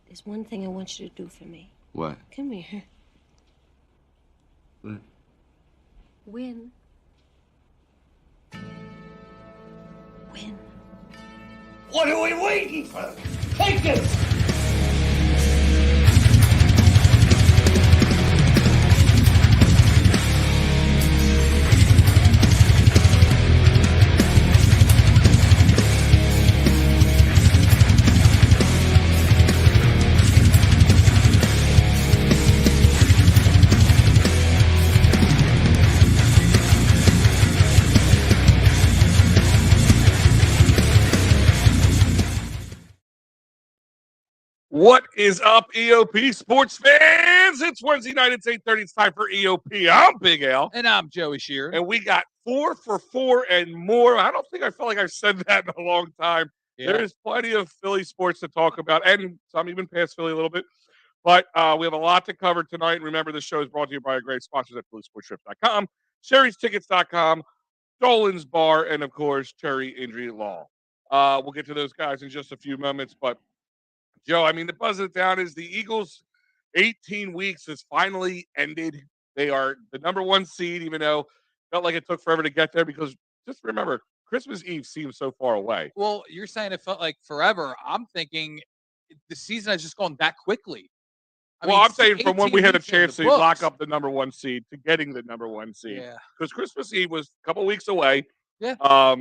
There's one thing I want you to do for me. What? Come here. What? Win. Win. What are we waiting for? Take this! What is up, EOP sports fans? It's Wednesday night. It's 8:30. It's time for EOP. I'm Big Al. And I'm Joey Sheeran. And we got 4 for 4 and more. I don't think I felt like I've said that in a long time. Yeah. There's plenty of Philly sports to talk about, and some even past Philly a little bit. But we have a lot to cover tonight. And remember, this show is brought to you by our great sponsors at BlueSportsTrip.com, Sherry'sTickets.com, Dolan's Bar, and, of course, Cherry Injury Law. We'll get to those guys in just a few moments, but Joe, I mean, the buzz of the town is the Eagles' 18 weeks has finally ended. They are the number one seed, even though it felt like it took forever to get there because just remember, Christmas Eve seems so far away. Well, you're saying it felt like forever. I'm thinking the season has just gone that quickly. I'm saying from when we had a chance to lock books. up the number one seed to getting the number one seed. Yeah. Because Christmas Eve was a couple weeks away. Yeah.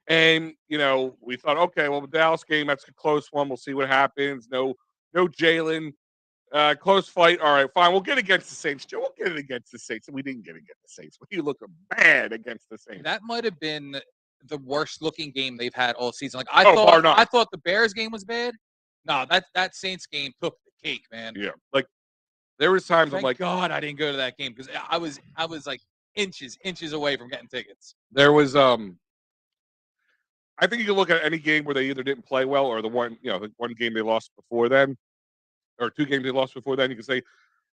And, you know, we thought, okay, well, the Dallas game, that's a close one. We'll see what happens. No Jalen. Close fight. All right, fine. We'll get against the Saints. Joe, we'll get it against the Saints. And we didn't get against the Saints. We look bad against the Saints. That might have been the worst looking game they've had all season. Like I thought the Bears game was bad. No, that Saints game took the cake, man. Yeah. Like there was times Thank I'm like, God I didn't go to that game because I was like inches away from getting tickets. There was I think you can look at any game where they either didn't play well or the one game they lost before then, or 2 games they lost before then. You can say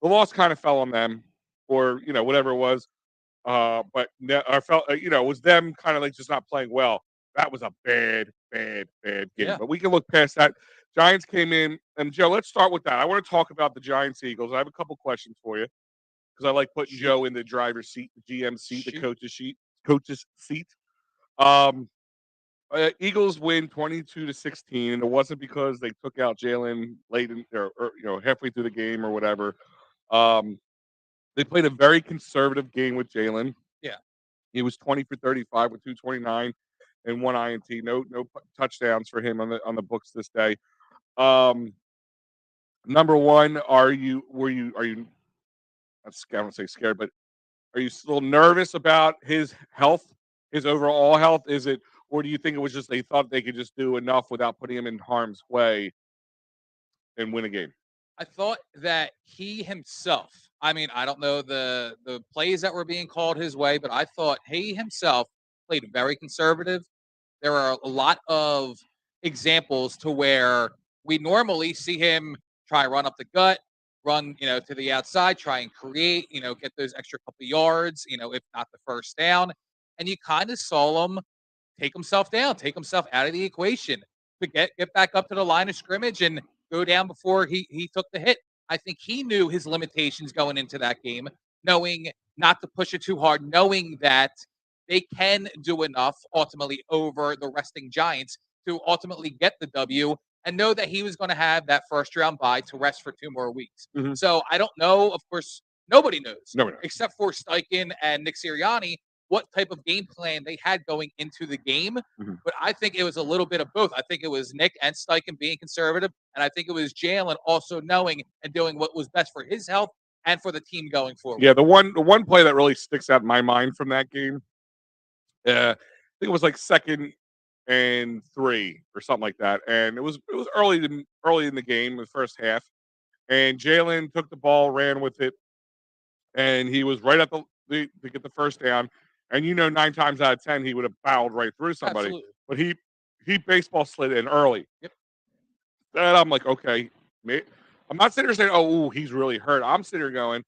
the loss kind of fell on them, or whatever it was. But I felt it was them kind of like just not playing well. That was a bad game. Yeah. But we can look past that. Giants came in, and Joe, let's start with that. I want to talk about the Giants Eagles. I have a couple questions for you because I like putting Joe in the driver's seat, the GM seat, the coach's seat. Eagles win 22-16, and it wasn't because they took out Jalen late in, or halfway through the game or whatever. They played a very conservative game with Jalen. Yeah, he was 20 for 35 with 229 and 1 INT. No touchdowns for him on the books this day. Number one, are you? I don't say scared, but are you still nervous about his health, his overall health? Is it? Or do you think it was just they thought they could just do enough without putting him in harm's way and win a game? I thought that he himself, I mean, I don't know the plays that were being called his way, but I thought he himself played very conservative. There are a lot of examples to where we normally see him try run up the gut, run, to the outside, try and create, get those extra couple yards, if not the first down. And you kind of saw him take himself down, take himself out of the equation, to get back up to the line of scrimmage and go down before he took the hit. I think he knew his limitations going into that game, knowing not to push it too hard, knowing that they can do enough ultimately over the resting Giants to ultimately get the W, and know that he was going to have that first round bye to rest for 2 more weeks. Mm-hmm. So I don't know. Of course, nobody knows. Nobody knows. Except for Steichen and Nick Sirianni, what type of game plan they had going into the game. Mm-hmm. But I think it was a little bit of both. I think it was Nick and Steichen being conservative, and I think it was Jalen also knowing and doing what was best for his health and for the team going forward. Yeah, the one play that really sticks out in my mind from that game, I think it was like 2nd and 3 or something like that, and it was early in the game, the first half, and Jalen took the ball, ran with it, and he was right at to get the first down. And 9 times out of 10 he would have fouled right through somebody. Absolutely. But he baseball slid in early. Yep. And I'm like, okay, I'm not sitting here saying, oh, he's really hurt. I'm sitting here going,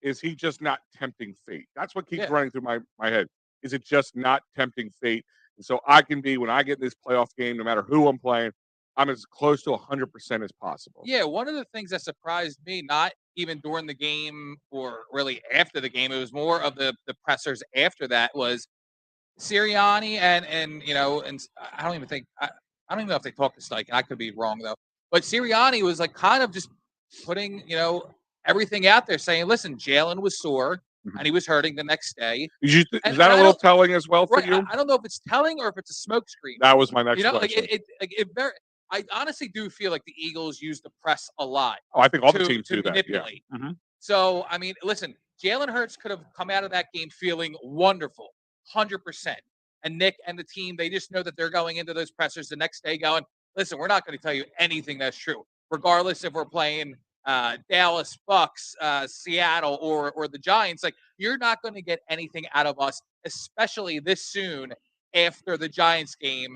is he just not tempting fate? That's what keeps running through my head. Is it just not tempting fate? And so I can be, when I get in this playoff game, no matter who I'm playing, I'm as close to 100% as possible. Yeah, one of the things that surprised me, not even during the game or really after the game, it was more of the pressers after that was Sirianni and I don't even think I don't even know if they talked to Steichen. I could be wrong though. But Sirianni was like kind of just putting, everything out there saying, listen, Jalen was sore Mhm. and he was hurting the next day. Is And that a I little don't telling as well for right. you? I don't know if it's telling or if it's a smokescreen. That was my next Like question. it very I honestly do feel like the Eagles use the press a lot Oh, I think all the to teams do that. Yeah. manipulate. Mhm. So, I mean, listen, Jalen Hurts could have come out of that game feeling wonderful, 100%. And Nick and the team, they just know that they're going into those pressers the next day going, listen, we're not going to tell you anything that's true, regardless if we're playing Dallas, Bucks, Seattle, or the Giants. Like, you're not going to get anything out of us, especially this soon after the Giants game,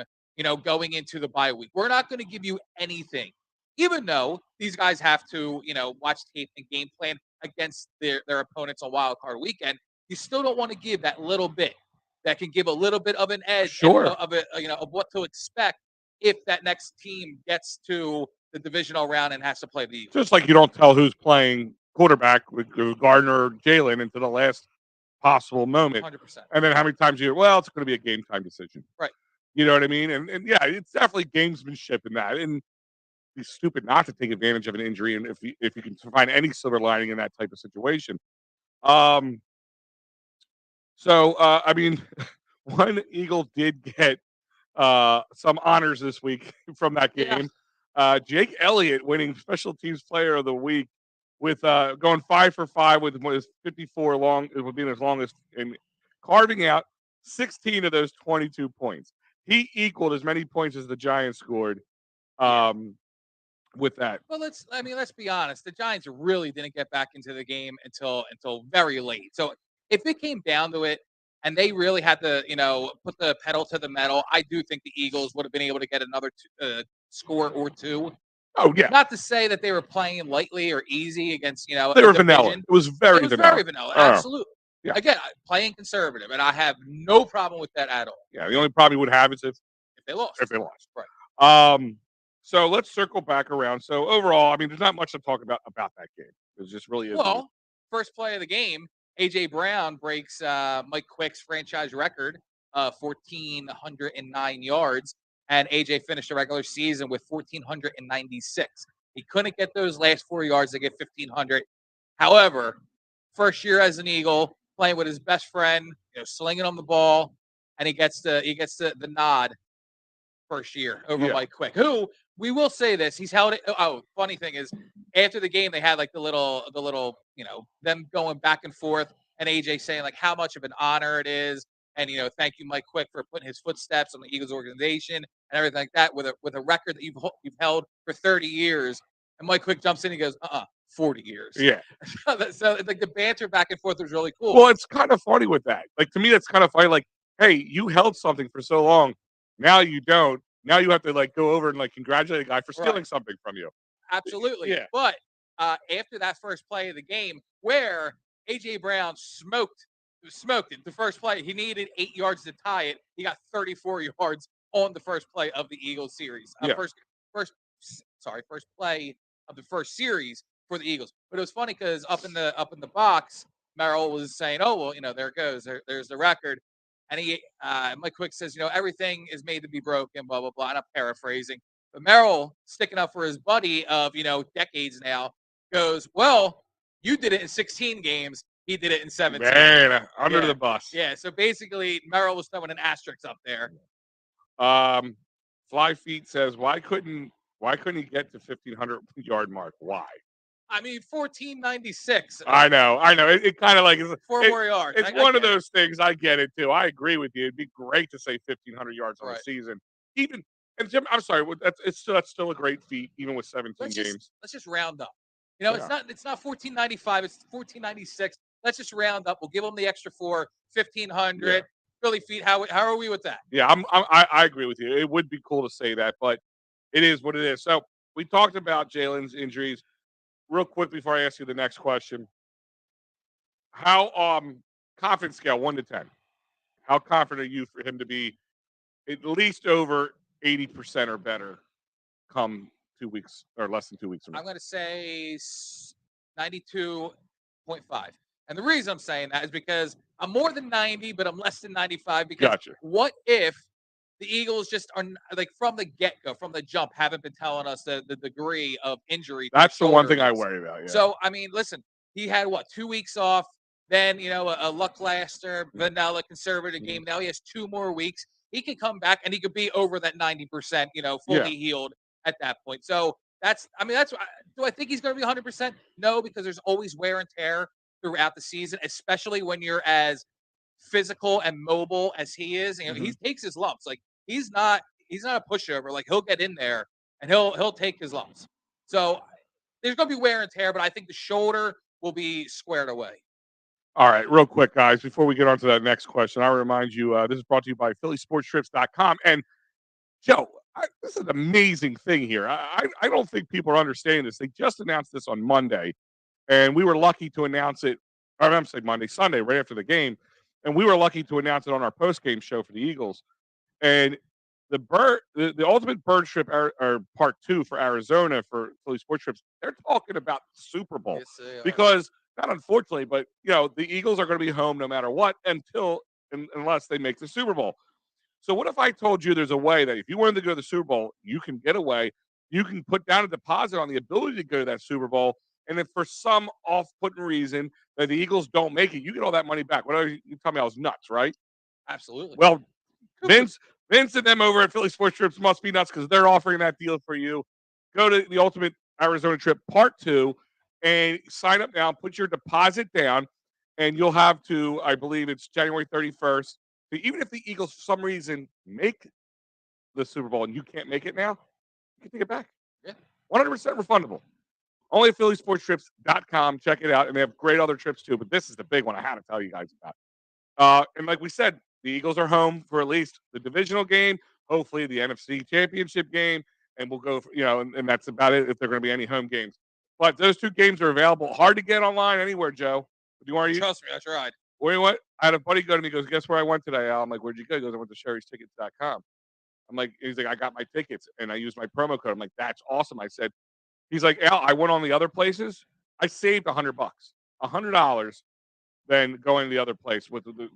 going into the bye week. We're not going to give you anything, even though these guys have to, watch tape and game plan against their opponents on wild card weekend. You still don't want to give that little bit that can give a little bit of an edge Sure. of what to expect if that next team gets to the divisional round and has to play the Eagles. Just like you don't tell who's playing quarterback with Gardner or Jalen into the last possible moment. 100%. And then how many times it's going to be a game time decision. Right. You know what I mean? And yeah, it's definitely gamesmanship in that. And be stupid not to take advantage of an injury, and if you can find any silver lining in that type of situation. I mean, one Eagle did get some honors this week from that Yeah. game. Jake Elliott winning Special Teams Player of the Week with going 5 for 5 with his 54 long, it would be his longest, and carving out 16 of those 22 points. He equaled as many points as the Giants scored. With that. Well, let's be honest. The Giants really didn't get back into the game until very late. So if it came down to it, and they really had to, put the pedal to the metal, I do think the Eagles would have been able to get another score or two. Oh yeah. Not to say that they were playing lightly or easy against, they were vanilla. It was very vanilla. Absolutely. Yeah. Again, playing conservative, and I have no problem with that at all. Yeah. The only problem you would have is if they lost. Right. So let's circle back around. So overall, I mean, there's not much to talk about that game. It just really is. Well, first play of the game, AJ Brown breaks Mike Quick's franchise record, 1,409 yards, and AJ finished the regular season with 1,496. He couldn't get those last 4 yards to get 1,500. However, first year as an Eagle, playing with his best friend, slinging on the ball, and he gets the nod first year over Mike Quick, who we will say this, he's held it. Oh, funny thing is, after the game, they had like the little, them going back and forth, and AJ saying like how much of an honor it is, and thank you, Mike Quick, for putting his footsteps on the Eagles organization and everything like that with a record that you've held for 30 years. And Mike Quick jumps in and goes, 40 years. Yeah. So like the banter back and forth was really cool. Well, it's kind of funny with that. Like to me, that's kind of funny. Like, hey, you held something for so long, now you don't. Now you have to like go over and like congratulate a guy for stealing something from you. Absolutely. Yeah. But after that first play of the game, where AJ Brown smoked it, the first play, he needed 8 yards to tie it. He got 34 yards on the first play of the Eagles series. First play of the first series for the Eagles. But it was funny because up in the box, Merrill was saying, "Oh well, there it goes. There's the record." And Mike Quick says, everything is made to be broken, blah, blah, blah. And I'm paraphrasing. But Merrill, sticking up for his buddy of, decades now, goes, well, you did it in 16 games. He did it in 17. Man, under the bus. Yeah, so basically, Merrill was throwing an asterisk up there. Fly Feet says, why couldn't he get to 1,500 yard mark? Why? I mean, 1496. I know. It kind of like is 4 more yards. It's one of those things. I get it too. I agree with you. It'd be great to say 1,500 yards on a season. And Jim, I'm sorry. That's still a great feat, even with 17 games. Let's just round up. It's not 1495. It's 1496. Let's just round up. We'll give them the extra 4, 1,500. Yeah. Philly feet. How are we with that? Yeah, I agree with you. It would be cool to say that, but it is what it is. So we talked about Jalen's injuries. Real quick before I ask you the next question, how confidence scale 1 to 10? How confident are you for him to be at least over 80% or better come 2 weeks or less than 2 weeks from now? I'm going to say 92.5. And the reason I'm saying that is because I'm more than 90, but I'm less than 95. Because Gotcha. what if the Eagles just are like from the get go, from the jump, haven't been telling us the degree of injury? To That's the the one shoulder thing I is. worry about. Yeah. So, I mean, listen, he had what, 2 weeks off, then, a Lucklaster, vanilla conservative game. Now he has 2 more weeks. He can come back and he could be over that 90%, fully healed at that point. So that's do I think he's going to be 100%? No, because there's always wear and tear throughout the season, especially when you're as physical and mobile as he is. He takes his lumps. Like he's not a pushover. Like he'll get in there and he'll take his lumps. So there's going to be wear and tear, but I think the shoulder will be squared away. All right, real quick, guys, before we get on to that next question, I'll remind you this is brought to you by PhillySportsTrips.com. And Joe, this is an amazing thing here. I don't think people are understanding this. They just announced this on Monday, and we were lucky to announce it. I'm saying Monday, Sunday, right after the game, and we were lucky to announce it on our post-game show for the Eagles. And the ultimate bird trip or part 2 for Arizona for Philly Sports Trips, they're talking about the Super Bowl. Yes, they are. Because not unfortunately, but the Eagles are going to be home no matter what unless they make the Super Bowl. So what if I told you there's a way that if you wanted to go to the Super Bowl, you can get away, you can put down a deposit on the ability to go to that Super Bowl, and if for some off-putting reason that the Eagles don't make it, you get all that money back. Whatever you tell me, I was nuts, right? Absolutely. Well, Vince and them over at Philly Sports Trips must be nuts because they're offering that deal for you. Go to the Ultimate Arizona Trip Part 2 and sign up now. Put your deposit down, and you'll have to, I believe it's January 31st. So even if the Eagles, for some reason, make the Super Bowl and you can't make it now, you can take it back. Yeah. 100% refundable. Only at PhillySportsTrips.com. Check it out. And they have great other trips too, but this is the big one I had to tell you guys about. And like we said, the Eagles are home for at least the divisional game, hopefully the NFC Championship game, and we'll go, and that's about it if there are going to be any home games. But those 2 games are available. Hard to get online anywhere, Joe. Do you want to Trust me, I tried. Where you went? I had a buddy go to me. He goes, guess where I went today, Al? I'm like, where'd you go? He goes, I went to Sherry'sTickets.com. I'm like, he's like, I got my tickets and I used my promo code. I'm like, that's awesome. I said, he's like, Al, I went on the other places. I saved $100, $100, than going to the other place with the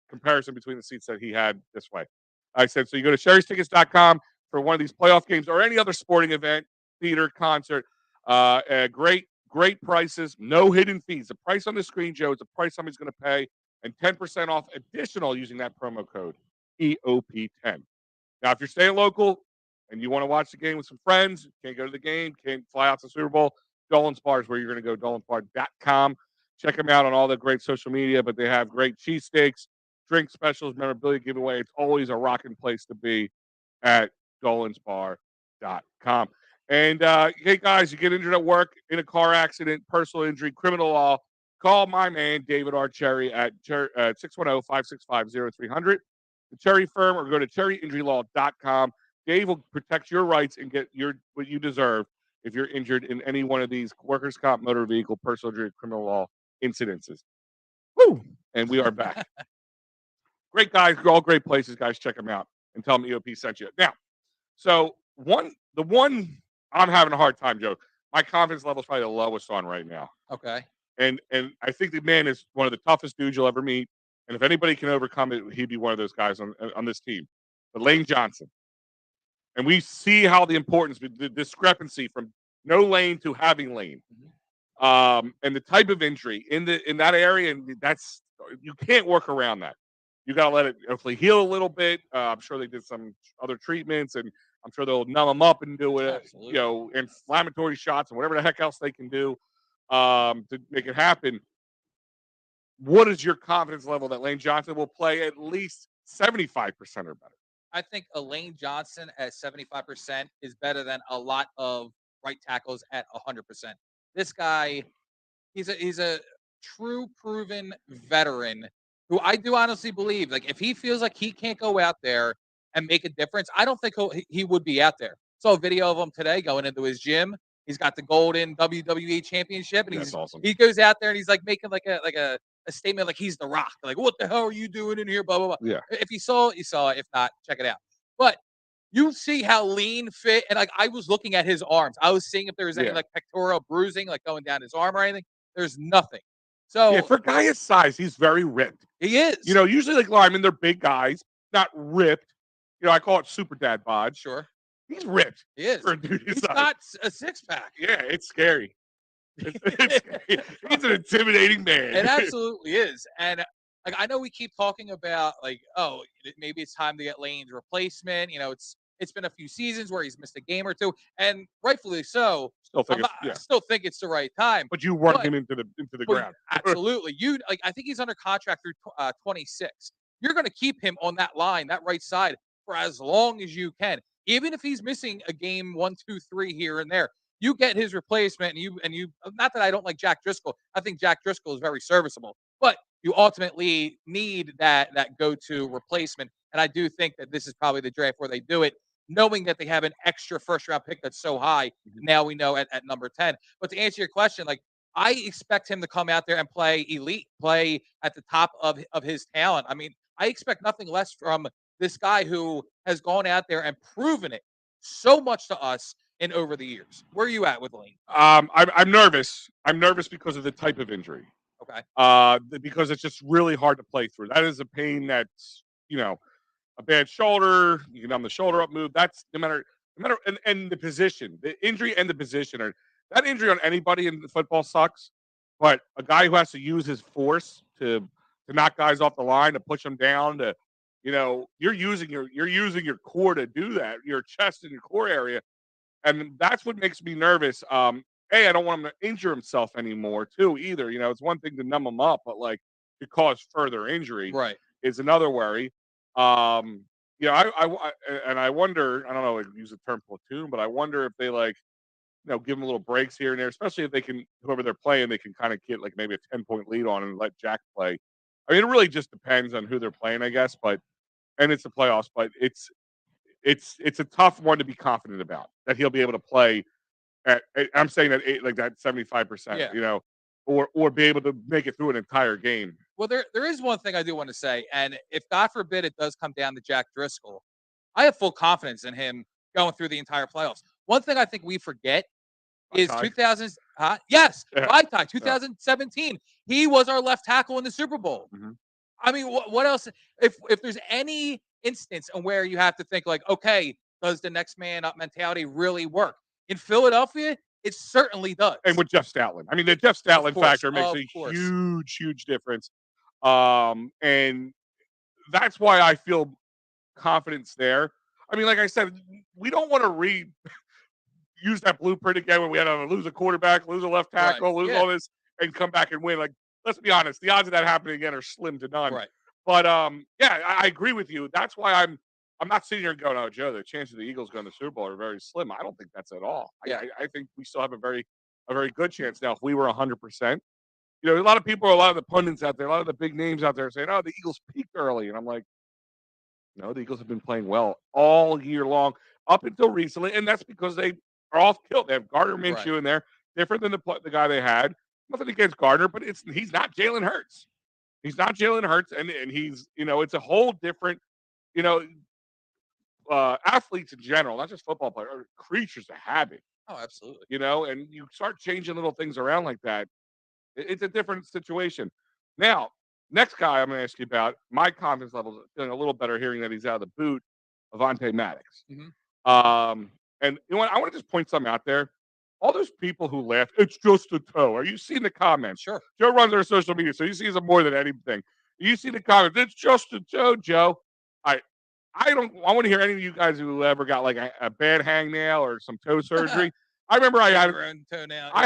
comparison between the seats that he had this way. I said, so you go to Sherry'sTickets.com for one of these playoff games or any other sporting event, theater, concert. Great prices, no hidden fees. The price on the screen, Joe, is the price somebody's going to pay, and 10% off additional using that promo code, EOP10. Now, if you're staying local and you want to watch the game with some friends, can't go to the game, can't fly out to the Super Bowl, Dolan's Bar is where you're going to go, Dolan'sBar.com. Check them out on all the great social media, but they have great cheesesteaks, drink specials, memorabilia giveaway. It's always a rocking place to be at Dolan'sBar.com. And, hey, guys, you get injured at work, in a car accident, personal injury, criminal law, call my man, David R. Cherry, at 610-565-0300, the Cherry Firm, or go to cherryinjurylaw.com. Dave will protect your rights and get what you deserve if you're injured in any one of these workers' comp, motor vehicle, personal injury, criminal law incidences. Woo! And we are back. Great guys, all great places, guys. Check them out and tell them EOP sent you. Now, so the one I'm having a hard time, Joe. My confidence level is probably the lowest on right now. Okay. And I think the man is one of the toughest dudes you'll ever meet. And if anybody can overcome it, he'd be one of those guys on this team. But Lane Johnson. And we see how the importance, the discrepancy from no Lane to having Lane. And the type of injury in that area, and you can't work around that. You got to let it hopefully heal a little bit. I'm sure they did some other treatments, and I'm sure they'll numb them up and do it, inflammatory shots and whatever the heck else they can do to make it happen. What is your confidence level that Lane Johnson will play at least 75% or better? I think a Lane Johnson at 75% is better than a lot of right tackles at 100%. This guy, he's a true proven veteran who I do honestly believe, like, if he feels like he can't go out there and make a difference, I don't think he would be out there. Saw a video of him today going into his gym. He's got the golden WWE championship, and That's awesome. He goes out there and he's like making like a statement like he's the Rock. Like, what the hell are you doing in here? Blah blah blah. Yeah. If you saw it. If not, check it out. But You see how lean, fit, and like I was looking at his arms. I was seeing if there was any Yeah. like pectoral bruising, like going down his arm or anything. There's nothing. Yeah, So for a guy his size, he's very ripped. he is. You know, usually like linemen, they're big guys, not ripped. You know, I call it super dad bod. Sure, He's ripped he is. for a dude his He's size. got a six pack. Yeah, it's scary. It's scary. He's an intimidating man. It absolutely is. And like I know we keep talking about like, oh, maybe it's time to get Lane's replacement. You know, it's been a few seasons where he's missed a game or two, and rightfully so. Still think I still think it's the right time. but you run but- him into the Well, ground. absolutely. You like I think he's under contract through 26. You're going to keep him on that line, that right side for as long as you can. Even if he's missing a game 1, 2, 3 here and there. You get his replacement and you not that I don't like Jack Driscoll. I think Jack Driscoll is very serviceable. But you ultimately need that go-to replacement. And I do think that this is probably the draft where they do it, knowing that they have an extra first round pick that's so high. Now we know at number 10. But to answer your question, like I expect him to come out there and play elite, play at the top of his talent. I mean, I expect nothing less from this guy who has gone out there and proven it so much to us in over the years. Where are you at with Lane? I'm nervous. I'm nervous because of the type of injury. Okay. Because it's just really hard to play through. That is a pain that's, you know, a bad shoulder, you can numb the shoulder up move. That's no matter and the position, the injury and the position are that injury on anybody in football sucks. But a guy who has to use his force to knock guys off the line, to push them down, to you know, you're using your core to do that, your chest and your core area. And that's what makes me nervous. I don't want him to injure himself anymore, too, either. You know, it's one thing to numb him up, but like to cause further injury Right. is another worry. You know, I wonder. I don't know, use the term platoon, but I wonder if they like, you know, give them little breaks here and there, especially if they can, whoever they're playing, they can kind of get like maybe a 10-point lead on and let Jack play. I mean, it really just depends on who they're playing, I guess. And it's the playoffs, but it's a tough one to be confident about that he'll be able to play I'm saying that like that 75%, Yeah. you know, or be able to make it through an entire game. Well, there is one thing I do want to say, and if God forbid it does come down to Jack Driscoll, I have full confidence in him going through the entire playoffs. One thing I think we forget is Ty. 2000. Yes, Yeah. Ty, 2017. He was our left tackle in the Super Bowl. Mhm. I mean, what else? If there's any instance on where you have to think like, okay, does the next man up mentality really work in Philadelphia? It certainly does. And with Jeff Stoutland, I mean, the Jeff Stoutland course, factor makes of a course. huge difference. And that's why I feel confidence there. I mean, like I said, we don't want to use that blueprint again when we had to lose a quarterback, lose a left tackle, lose yeah. all this, and come back and win. Like, let's be honest, the odds of that happening again are slim to none. Right. But yeah, I agree with you. That's why I'm not sitting here going, "Oh, Joe, the chances of the Eagles going to the Super Bowl are very slim." I don't think that's at all. Yeah. I think we still have a very good chance now. If we were 100%, you know, a lot of the pundits out there, a lot of the big names out there saying, "Oh, the Eagles peaked early," and I'm like, no, the Eagles have been playing well all year long up until recently, and that's because they are off kill. They have Gardner Minshew in there, different than the guy they had. Nothing against Gardner, but he's not Jalen Hurts. He's not Jalen Hurts, and he's, you know, it's a whole different, you know, athletes in general, not just football players, are creatures of habit, Oh, absolutely. you know, and you start changing little things around like that. It's a different situation. Now, next guy I'm going to ask you about, my confidence level is feeling a little better hearing that he's out of the boot, Avonte Maddox. And you know what? I want to just point something out there. All those people who laugh, it's just a toe. Are you seeing the comments? Sure. Joe runs our social media, so he sees them more than anything. You see the comments, it's just a toe, Joe. I want to hear any of you guys who ever got like a bad hangnail or some toe surgery. I remember I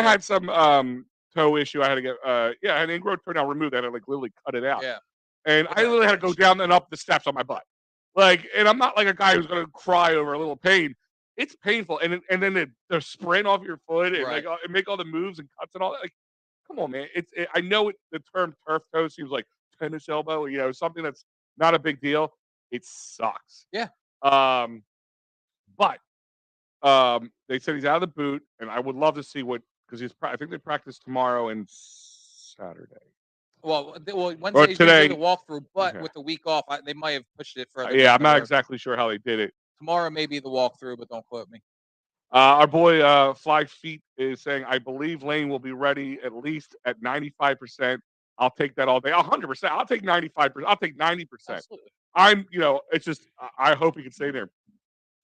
had some toe issue. I had to get I had an ingrown toenail removed. I had to like literally cut it out. Yeah. And I literally had to go down and up the steps on my butt. Like, and I'm not like a guy who's gonna cry over a little pain. It's painful, and then the sprint off your foot and Right. and make all the moves and cuts and all that. Like, come on, man. I know the term turf toe seems like tennis elbow, you know, something that's not a big deal. It sucks. Yeah. But they said he's out of the boot, and I would love to see because I think they practice tomorrow and Saturday. Well, Wednesday's today. usually the walkthrough, but Okay. with the week off, they might have pushed it further. Yeah, down I'm the not road. exactly sure how they did it. Tomorrow may be the walkthrough, but don't quote me. Our boy Fly Feet is saying, I believe Lane will be ready at least at 95%. I'll take that all day. 100%. I'll take 95%. I'll take 90%. Absolutely. It's just, I hope he can stay there.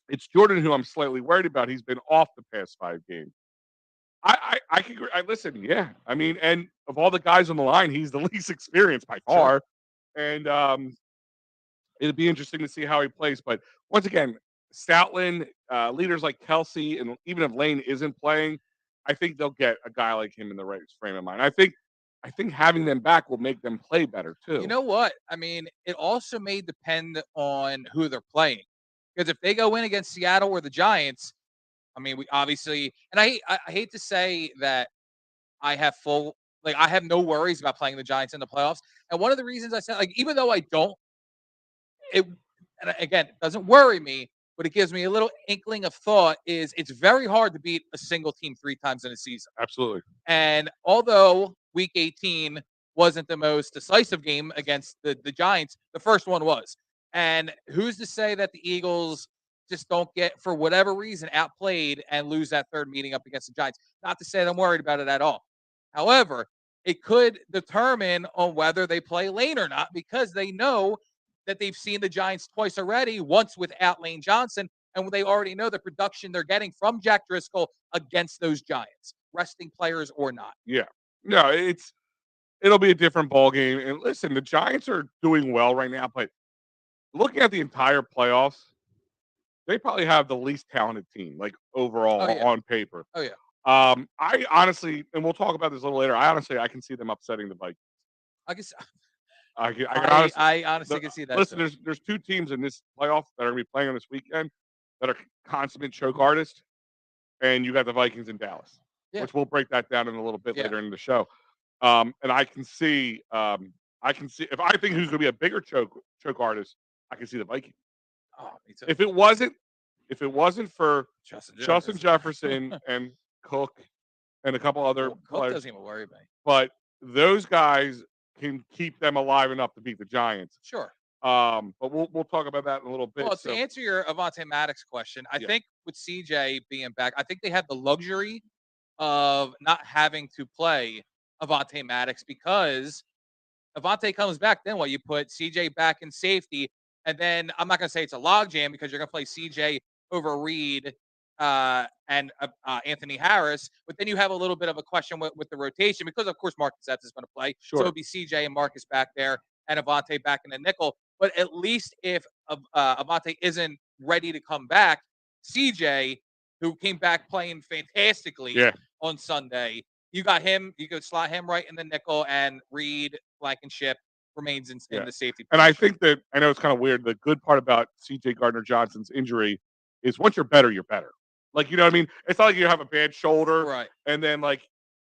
It's Jordan who I'm slightly worried about. He's been off the past 5 games. I can listen, yeah. I mean, and of all the guys on the line, he's the least experienced by far. And it'll be interesting to see how he plays. But once again, Stoutland, leaders like Kelsey, and even if Lane isn't playing, I think they'll get a guy like him in the right frame of mind. I think having them back will make them play better too. You know what? I mean, it also may depend on who they're playing. Because if they go in against Seattle or the Giants, I mean, we obviously, and I hate to say that I have I have no worries about playing the Giants in the playoffs. And one of the reasons I said, like, even though I don't, and again, it doesn't worry me, but it gives me a little inkling of thought is it's very hard to beat a single team 3 times in a season. Absolutely. And although week 18 wasn't the most decisive game against the Giants, the first one was. And who's to say that the Eagles just don't get, for whatever reason, outplayed and lose that third meeting up against the Giants? Not to say that I'm worried about it at all. However, it could determine on whether they play Lane or not, because they know that they've seen the Giants twice already, once without Lane Johnson, and they already know the production they're getting from Jack Driscoll against those Giants, resting players or not. Yeah. No, it'll be a different ball game. And listen, the Giants are doing well right now, but looking at the entire playoffs, they probably have the least talented team, like overall on paper. Oh yeah. I honestly, and we'll talk about this a little later. I can see them upsetting the Vikings. I guess I honestly can see that. Listen, there's 2 teams in this playoff that are going to be playing on this weekend that are consummate choke artists, and you got the Vikings in Dallas, which we'll break that down in a little bit later in the show. And I can see if I think who's going to be a bigger choke artist, I can see the Vikings. Oh, me too. If it wasn't for Justin Jefferson and Cook and a couple other Cook players, doesn't even worry me. but those guys can keep them alive enough to beat the Giants. Sure. But we'll talk about that in a little bit. Well, to answer your Avonte Maddox question, I think with CJ being back, I think they had the luxury of not having to play Avonte Maddox, because Avonte comes back, then what? You put CJ back in safety, and then I'm not going to say it's a logjam because you're going to play CJ over Reed and Anthony Harris, but then you have a little bit of a question with the rotation, because of course Marcus Epps is going to play. Sure. So it'll be CJ and Marcus back there and Avonte back in the nickel. But at least if Avonte isn't ready to come back, CJ, who came back playing fantastically on Sunday, you got him. You could slot him right in the nickel, and Reed, Blankenship remains in the safety position. And I think that, I know it's kind of weird, the good part about CJ Gardner-Johnson's injury is once you're better, you're better. Like, you know what I mean? It's not like you have a bad shoulder, right? And then, like,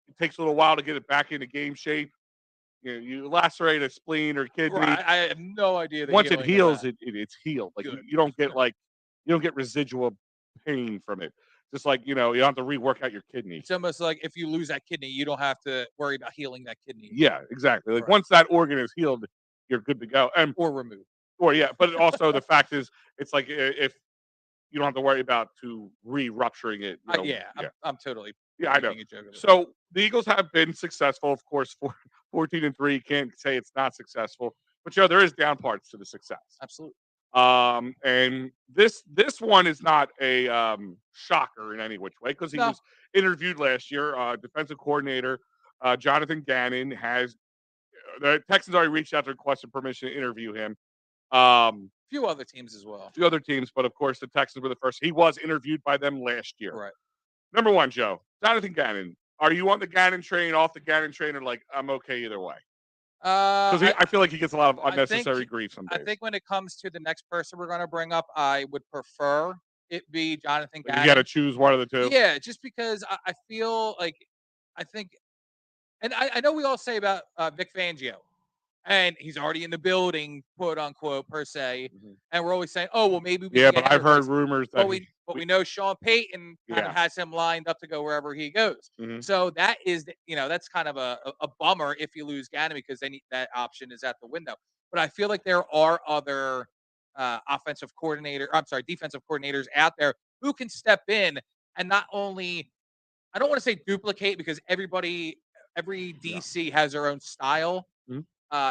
it takes a little while to get it back into game shape. You know, you lacerate a spleen or kidney. Right. I have no idea. Once it heals, it's healed. Like, you don't get residual pain from it. Just like, you don't have to rework out your kidney. It's almost like if you lose that kidney, you don't have to worry about healing that kidney. Yeah, exactly. Like once that organ is healed, you're good to go. Or removed. But also the fact is, it's like if you don't have to worry about rupturing it. I'm totally. I know. So the Eagles have been successful, of course. 14-3, can't say it's not successful, but there is down parts to the success. Absolutely. And this one is not a shocker in any which way, because he was interviewed last year. Defensive coordinator Jonathan Gannon the Texans already reached out to request permission to interview him. A few other teams as well. But of course the Texans were the first. He was interviewed by them last year. Right. Number one, Joe, Jonathan Gannon. Are you on the Gannon train, off the Gannon train, or like I'm okay either way? Because I feel like he gets a lot of unnecessary grief sometimes. I think when it comes to the next person we're going to bring up, I would prefer it be Jonathan Gannon. You got to choose one of the two. Yeah, just because I feel like I know we all say about Vic Fangio, and he's already in the building, quote unquote, per se, and we're always saying, oh well, maybe we. Yeah, but I've heard rumors that. But we know Sean Payton kind of has him lined up to go wherever he goes. So that is, that's kind of a bummer if you lose Gannon, because then that option is at the window. But I feel like there are other defensive coordinators out there who can step in and not only, I don't want to say duplicate because every Yeah. DC has their own style, Mhm.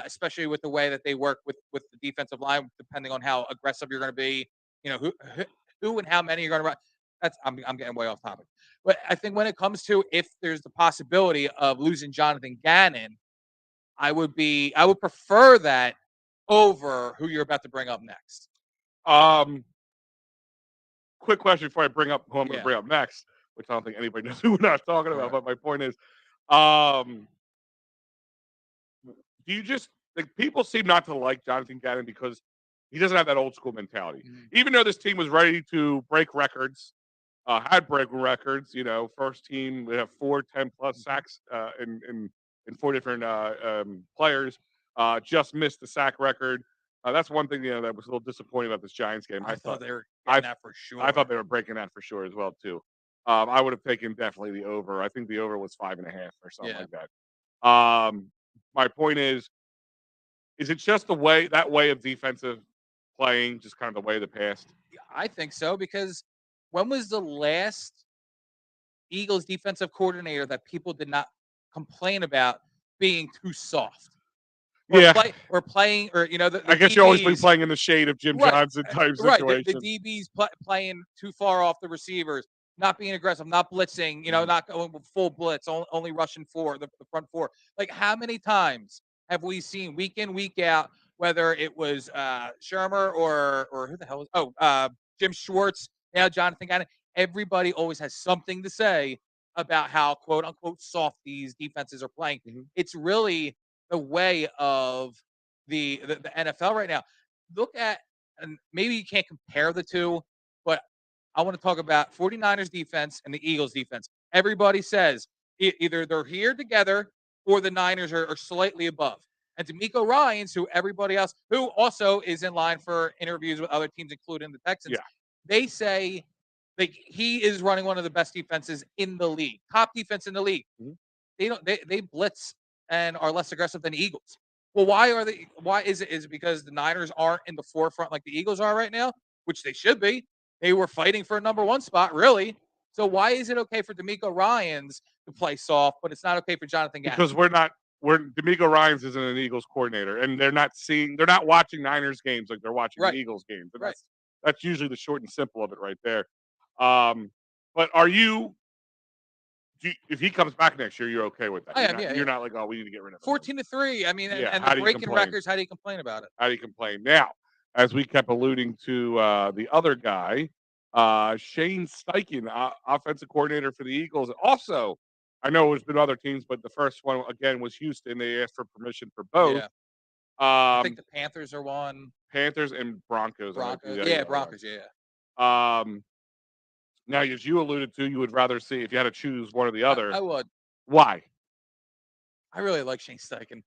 especially with the way that they work with the defensive line, depending on how aggressive you're going to be, who and how many you're going to run. I'm getting way off topic, but I think when it comes to if there's the possibility of losing Jonathan Gannon, I would prefer that over who you're about to bring up next. Quick question before I bring up who I'm going to Yeah. bring up next, which I don't think anybody knows who we're not talking about. Right. But my point is, do you just like people seem not to like Jonathan Gannon because he doesn't have that old school mentality? Mhm. Even though this team was ready to break records, had breaking records, first team they have 4 10+ sacks in 4 different players. Just missed the sack record. That's one thing that was a little disappointing about this Giants game. I thought they were I- getting that for sure. I thought they were breaking that for sure as well too. I would have taken definitely the over. I think the over was 5.5 or something Yeah. like that. My point is it just that way of defensive playing, just kind of the way of the past? I think so because when was the last Eagles defensive coordinator that people did not complain about being too soft? Yeah, Or playing, or the I guess you always been DBs, playing in the shade of Jim Right, Johnson type right? situation. The DBs playing too far off the receivers, not being aggressive, not blitzing, not going with full blitz, only rushing the front four. Like how many times have we seen week in week out, whether it was Shermer or who the hell is Jim Schwartz, now Jonathan Gannon, everybody always has something to say about how quote unquote soft these defenses are playing. Mhm. It's really the way of the NFL right now. Look at, and maybe you can't compare the two, but I want to talk about 49ers defense and the Eagles defense. Everybody says either they're here together or the Niners are slightly above. And D'Amico Ryans, who everybody else, who also is in line for interviews with other teams, including the Texans, Yeah. they say like he is running one of the best defenses in the league, top defense in the league. Mhm. They blitz and are less aggressive than the Eagles. Well, why is it? Is it because the Niners aren't in the forefront like the Eagles are right now, which they should be? They were fighting for a number one spot, really. So why is it okay for D'Amico Ryans to play soft, but it's not okay for Jonathan Gannon? Because D'Amico Ryans isn't an Eagles coordinator, and they're not watching Niners games like they're watching Right. the Eagles games. And Right. that's usually the short and simple of it right there. But if he comes back next year, you're okay with that? I am, yeah, You're not like, oh, we need to get rid of him. 14-3. I mean, Yeah, and how the do you breaking complain? records. How do you complain about it? How do you complain? Now, as we kept alluding to the other guy, Shane Steichen, offensive coordinator for the Eagles. Also, I know there's been other teams, but the first one, again, was Houston. They asked for permission for both. Yeah. I think Um, the Panthers are one. Panthers and Broncos. Broncos. Yeah, Yeah, Broncos. Yeah. Now, as you alluded to, you would rather see, if you had to choose one or the I other, would. why? I really like Shane Steichen.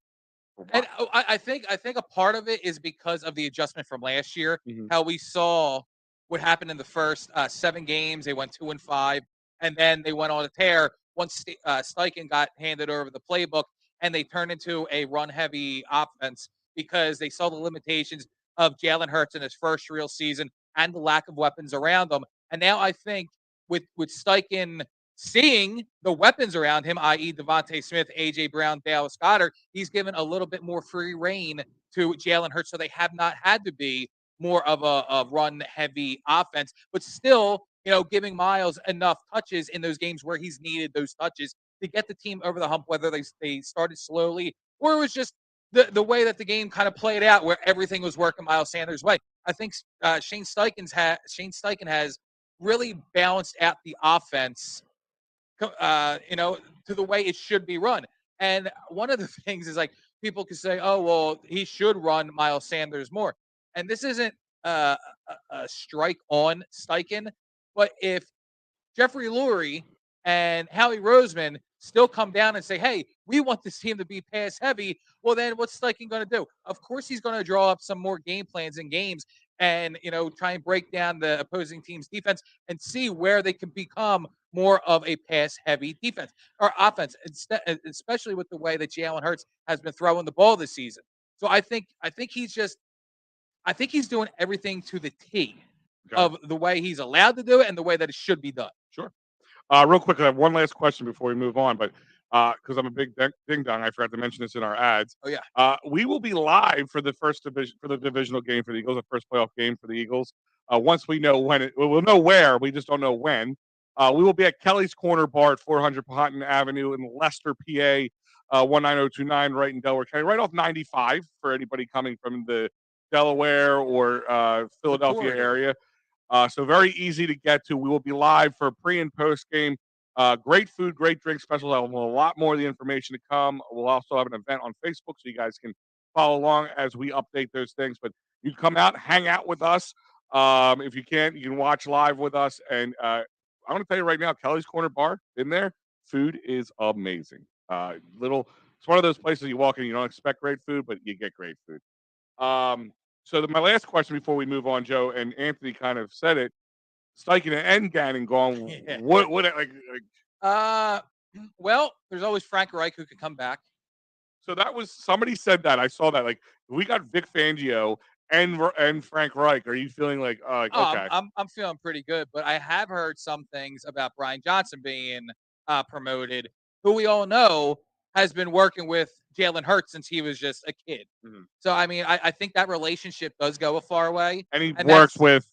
Why? And I think a part of it is because of the adjustment from last year, Mhm. how we saw what happened in the first 7 games. They went 2-5, and then they went on a tear once Steichen got handed over the playbook, and they turned into a run-heavy offense because they saw the limitations of Jalen Hurts in his first real season and the lack of weapons around him. And now I think with Steichen seeing the weapons around him, i.e. Devontae Smith, A.J. Brown, Dallas Goedert, he's given a little bit more free reign to Jalen Hurts, so they have not had to be more of a run-heavy offense, but still, giving Miles enough touches in those games where he's needed those touches to get the team over the hump, whether they started slowly or it was just the way that the game kind of played out where everything was working Miles Sanders' way. I think Shane Steichen has really balanced out the offense to the way it should be run. And one of the things is like people can say, "Oh, well, he should run Miles Sanders more." And this isn't a strike on Steichen, but if Jeffrey Lurie and Howie Roseman still come down and say, "Hey, we want this team to be pass heavy," well, then what's Steichen going to do? Of course, he's going to draw up some more game plans in games and try and break down the opposing team's defense and see where they can become more of a pass heavy defense or offense, especially with the way that Jalen Hurts has been throwing the ball this season. So I think he's just I think he's doing everything to the T Okay. of the way he's allowed to do it and the way that it should be done. Sure. Real quick, I have one last question before we move on, but because I'm a big ding dong, I forgot to mention this in our ads. Oh, yeah. We will be live for the first division for the divisional game for the Eagles, the first playoff game for the Eagles. Once we know when we'll know where, we just don't know when. We will be at Kelly's Corner Bar at 400 Powhatan Avenue in Leicester, PA, 19029, right in Delaware County, right off 95 for anybody coming from the Delaware or Philadelphia corridor. area. So very easy to get to. We will be live for pre and post game. Great food, great drink specials. I will have a lot more of the information to come. We'll also have an event on Facebook so you guys can follow along as we update those things. But you come out, hang out with us. If you can't, you can watch live with us. And I'm going to tell you right now, Kelly's Corner Bar in there, food is amazing. It's one of those places you walk in, you don't expect great food, but you get great food. My last question before we move on, Joe, and Anthony kind of said it. Steichen and Gannon gone. Yeah. What Well, there's always Frank Reich who could come back. So that was somebody said that. I saw that. Like we got Vic Fangio and Frank Reich. Are you feeling like okay? I'm feeling pretty good, but I have heard some things about Brian Johnson being promoted, who we all know has been working with Jalen Hurts since he was just a kid. Mhm. So I mean, I think that relationship does go a far way. And he And works that's- with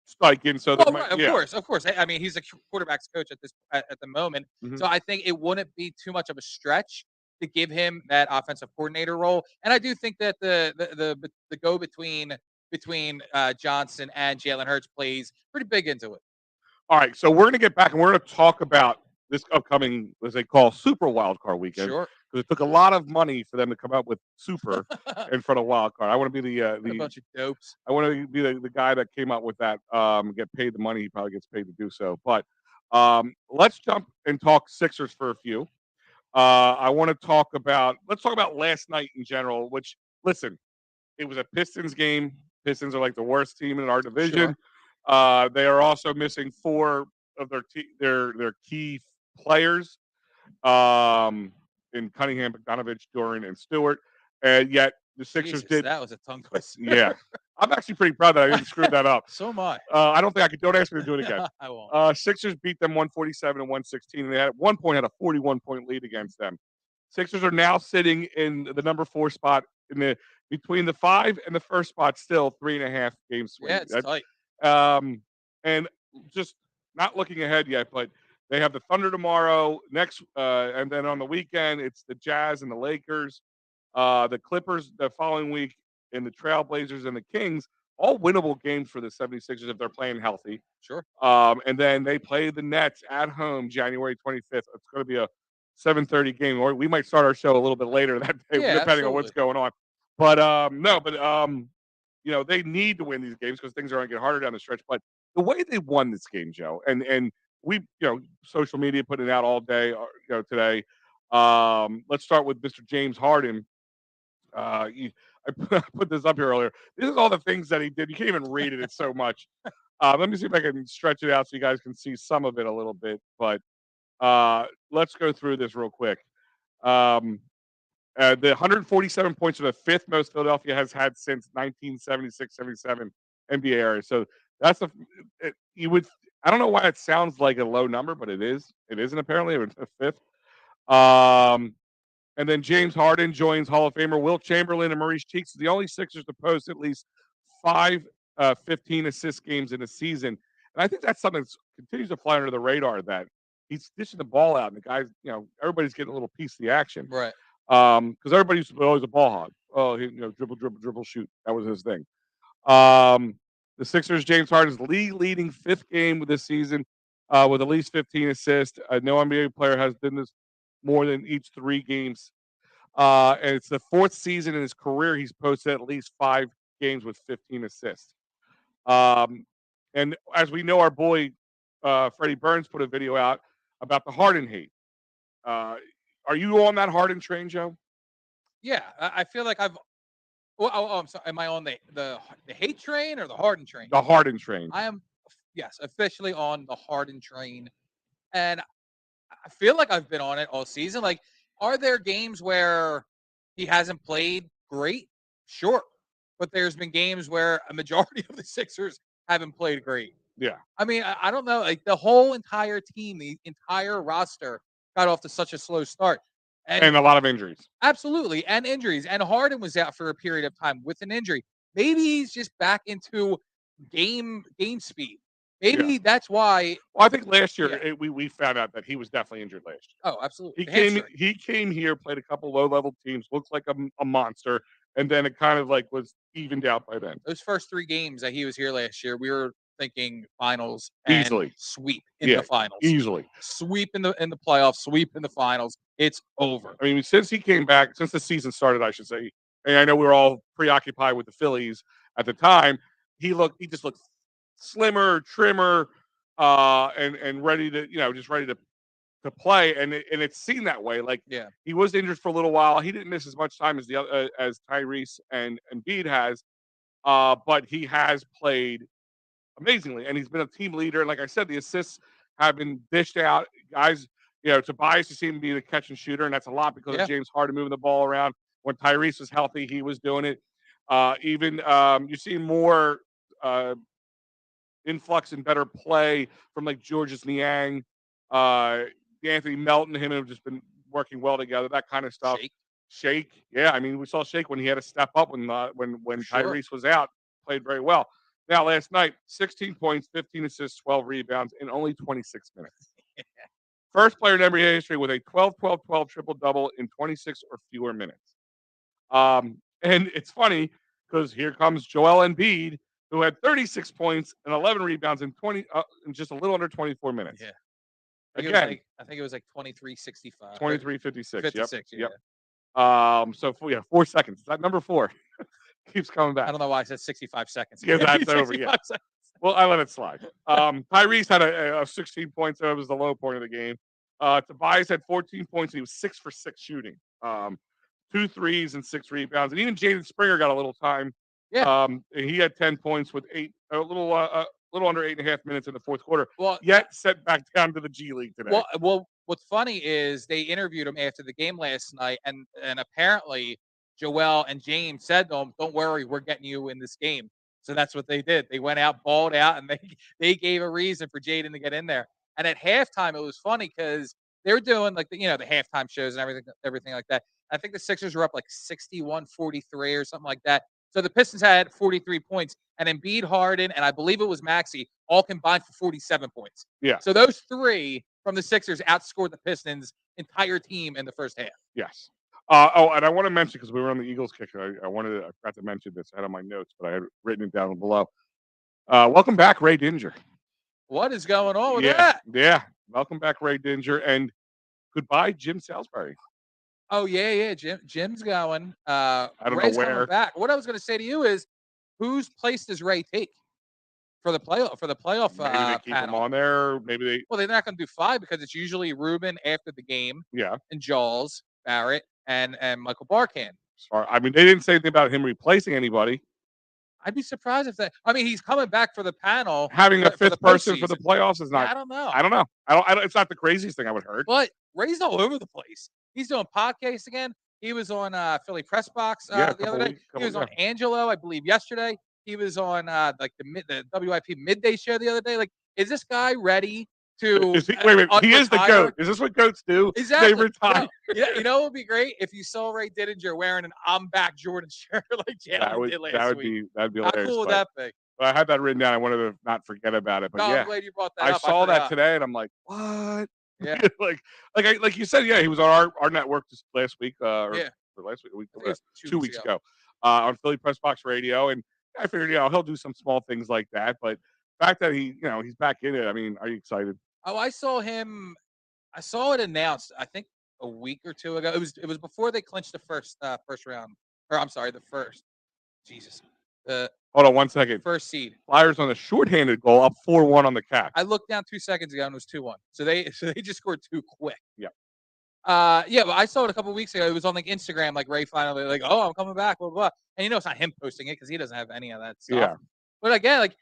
Steichen. So Well, there right, might- yeah. of course. I mean, he's a quarterback's coach at the moment, Mhm. so I think it wouldn't be too much of a stretch to give him that offensive coordinator role. And I do think that the go between Johnson and Jalen Hurts plays pretty big into it. All right. So we're gonna get back and we're gonna talk about this upcoming, as they call, Super Wild Card Weekend. Sure. Because it took a lot of money for them to come up with Super in front of Wild Card. I want to be A bunch of dopes. I want to be the guy that came up with that. Get paid the money he probably gets paid to do so. But let's jump and talk Sixers for a few. Let's talk about last night in general. Which listen, it was a Pistons game. Pistons are like the worst team in our division. They are also missing 4 of their key players. In Cunningham, Bogdanovich, Doran, and Stewart. And yet the Sixers Jesus, did. that was a tongue twister. Yeah. I'm actually pretty proud that I didn't screw that up. So am I. I don't think I could. Don't ask me to do it again. I won't. Sixers beat them 147 and 116. And they at one point had a 41-point lead against them. Sixers are now sitting in the number 4 spot between the 5 and the first spot, still 3.5 games swing. Yeah, it's tight. And just not looking ahead yet, but they have the Thunder tomorrow, and then on the weekend, it's the Jazz and the Lakers, the Clippers the following week, and the Trailblazers and the Kings, all winnable games for the 76ers if they're playing healthy. Sure. And then they play the Nets at home January 25th. It's going to be a 7:30 game, or we might start our show a little bit later that day, Yeah, depending on what's going on. But they need to win these games because things are going to get harder down the stretch. But the way they won this game, Joe, and we, social media putting it out all day, today. Let's start with Mr. James Harden. I put this up here earlier. This is all the things that he did. You can't even read it. It's so much. Let me see if I can stretch it out so you guys can see some of it a little bit. But let's go through this real quick. The 147 points are the 5th most Philadelphia has had since 1976-77 NBA era. So that's I don't know why it sounds like a low number, but it is. It isn't apparently. It's a 5th. And then James Harden joins Hall of Famer Wilt Chamberlain and Maurice Cheeks, the only Sixers to post at least 5 15 assist games in a season. And I think that's something that continues to fly under the radar, that he's dishing the ball out, and the guys, everybody's getting a little piece of the action. Right. Because everybody used to be always a ball hog. Oh, dribble, shoot. That was his thing. The Sixers, James Harden's league-leading 5th game this season with at least 15 assists. No NBA player has done this more than each 3 games. And it's the 4th season in his career he's posted at least 5 games with 15 assists. And as we know, our boy Freddie Burns put a video out about the Harden hate. Are you on that Harden train, Joe? Yeah, I feel like I've. Well, I'm sorry. Am I on the hate train or the Harden train? The Harden train. I am, yes, officially on the Harden train, and I feel like I've been on it all season. Like, are there games where he hasn't played great? Sure, but there's been games where a majority of the Sixers haven't played great. Yeah. I mean, I don't know. Like the whole entire team, the entire roster got off to such a slow start. And a lot of injuries. Absolutely. And injuries. And Harden was out for a period of time with an injury. Maybe he's just back into game speed. Maybe that's why. Well, I think last year we found out that he was definitely injured last year. Oh, absolutely. He came here, played a couple low level teams, looked like a monster, and then it kind of like was evened out by then. Those first 3 games that he was here last year, we were thinking finals and Easily. sweep in the finals. Easily. Sweep in the playoffs, sweep in the finals. It's over. I mean, since he came back, since the season started, I should say, and I know we were all preoccupied with the Phillies at the time, he just looked slimmer, trimmer, and ready to, just ready to play. And it's seen that way. Like, he was injured for a little while. He didn't miss as much time as as Tyrese and Embiid has, but he has played amazingly, and he's been a team leader. And like I said, the assists have been dished out. Guys, Tobias just seemed to be the catch and shooter, and that's a lot because of James Harden moving the ball around. When Tyrese was healthy, he was doing it. Even you're seeing more influx and better play from like Georges Niang, Anthony Melton, him have just been working well together. That kind of stuff. Shake, yeah. I mean, we saw Shake when he had to step up when Tyrese was out. Played very well. Now, last night, 16 points, 15 assists, 12 rebounds in only 26 minutes. First player in NBA history with a 12-12-12 triple-double in 26 or fewer minutes. And it's funny because here comes Joel Embiid, who had 36 points and 11 rebounds in just a little under 24 minutes. Yeah. Again, I think it was like 23:65. 23:56. 56. Yep. So 4 seconds. Is that number 4? Keeps coming back. I don't know why I said 65 seconds. Yeah, that's over. Yeah. Seconds. Well, I let it slide. Tyrese had a 16 points. So it was the low point of the game. Tobias had 14 points. And he was 6 for 6 shooting. 2 threes and 6 rebounds. And even Jaden Springer got a little time. Yeah. He had 10 points with a little under 8.5 minutes in the fourth quarter. Well, yet set back down to the G League today. Well, what's funny is they interviewed him after the game last night, and apparently Joel and James said to him, "Don't worry, we're getting you in this game." So that's what they did. They went out, balled out, and they gave a reason for Jaden to get in there. And at halftime, it was funny because they were doing like the halftime shows and everything like that. I think the Sixers were up like 61-43 or something like that. So the Pistons had 43 points, and Embiid, Harden, and I believe it was Maxey, all combined for 47 points. Yeah. So those 3 from the Sixers outscored the Pistons' entire team in the first half. Yes. And I want to mention, because we were on the Eagles kicker, I forgot to mention this. I had on my notes, but I had written it down below. Welcome back, Ray Dinger. What is going on with that? Yeah. Welcome back, Ray Dinger. And goodbye, Jim Salisbury. Oh, yeah. Jim's going. I don't Ray's know where. Coming back. What I was going to say to you is, whose place does Ray take for the playoff? Maybe they keep him on there. Maybe they're not going to do 5 because it's usually Ruben after the game. Yeah. And Jaws, Barrett, and Michael Barkan. I mean, they didn't say anything about him replacing anybody. I'd be surprised if that. I mean, he's coming back for the panel. Having a 5th person for the playoffs is not. Yeah, I don't know. I don't know. It's not the craziest thing I would heard. But Ray's all over the place. He's doing podcasts again. He was on Philly Press Box the other day. He was on Angelo, I believe, yesterday. He was on like the WIP midday show the other day. Like, is this guy ready to? Wait. He is the GOAT. Is this what goats do? Exactly. They retire. You know what would be great if you saw Ray Didinger wearing an "I'm Back" Jordan shirt like Jalen did last week. That'd be How hilarious. cool would that be? But I had that written down. I wanted to not forget about it. But I'm glad you brought that up. I saw that today, and I'm like, what? Yeah. like you said, he was on our network just last week. Or last week, 2 weeks ago, on Philly Press Box Radio, and I figured, he'll do some small things like that. But the fact that he's back in it, I mean, are you excited? Oh, I saw it announced, I think a week or 2 ago. It was before they clinched the first round. Or I'm sorry, the first. Jesus. Hold on 1 second. First seed. Flyers on a shorthanded goal, up 4-1 on the Caps. I looked down 2 seconds ago and it was 2-1. So they just scored 2 quick. Yeah. But I saw it a couple weeks ago. It was on like Instagram, like Ray finally like, "Oh, I'm coming back," blah blah. And it's not him posting it because he doesn't have any of that stuff. Yeah. But again, like,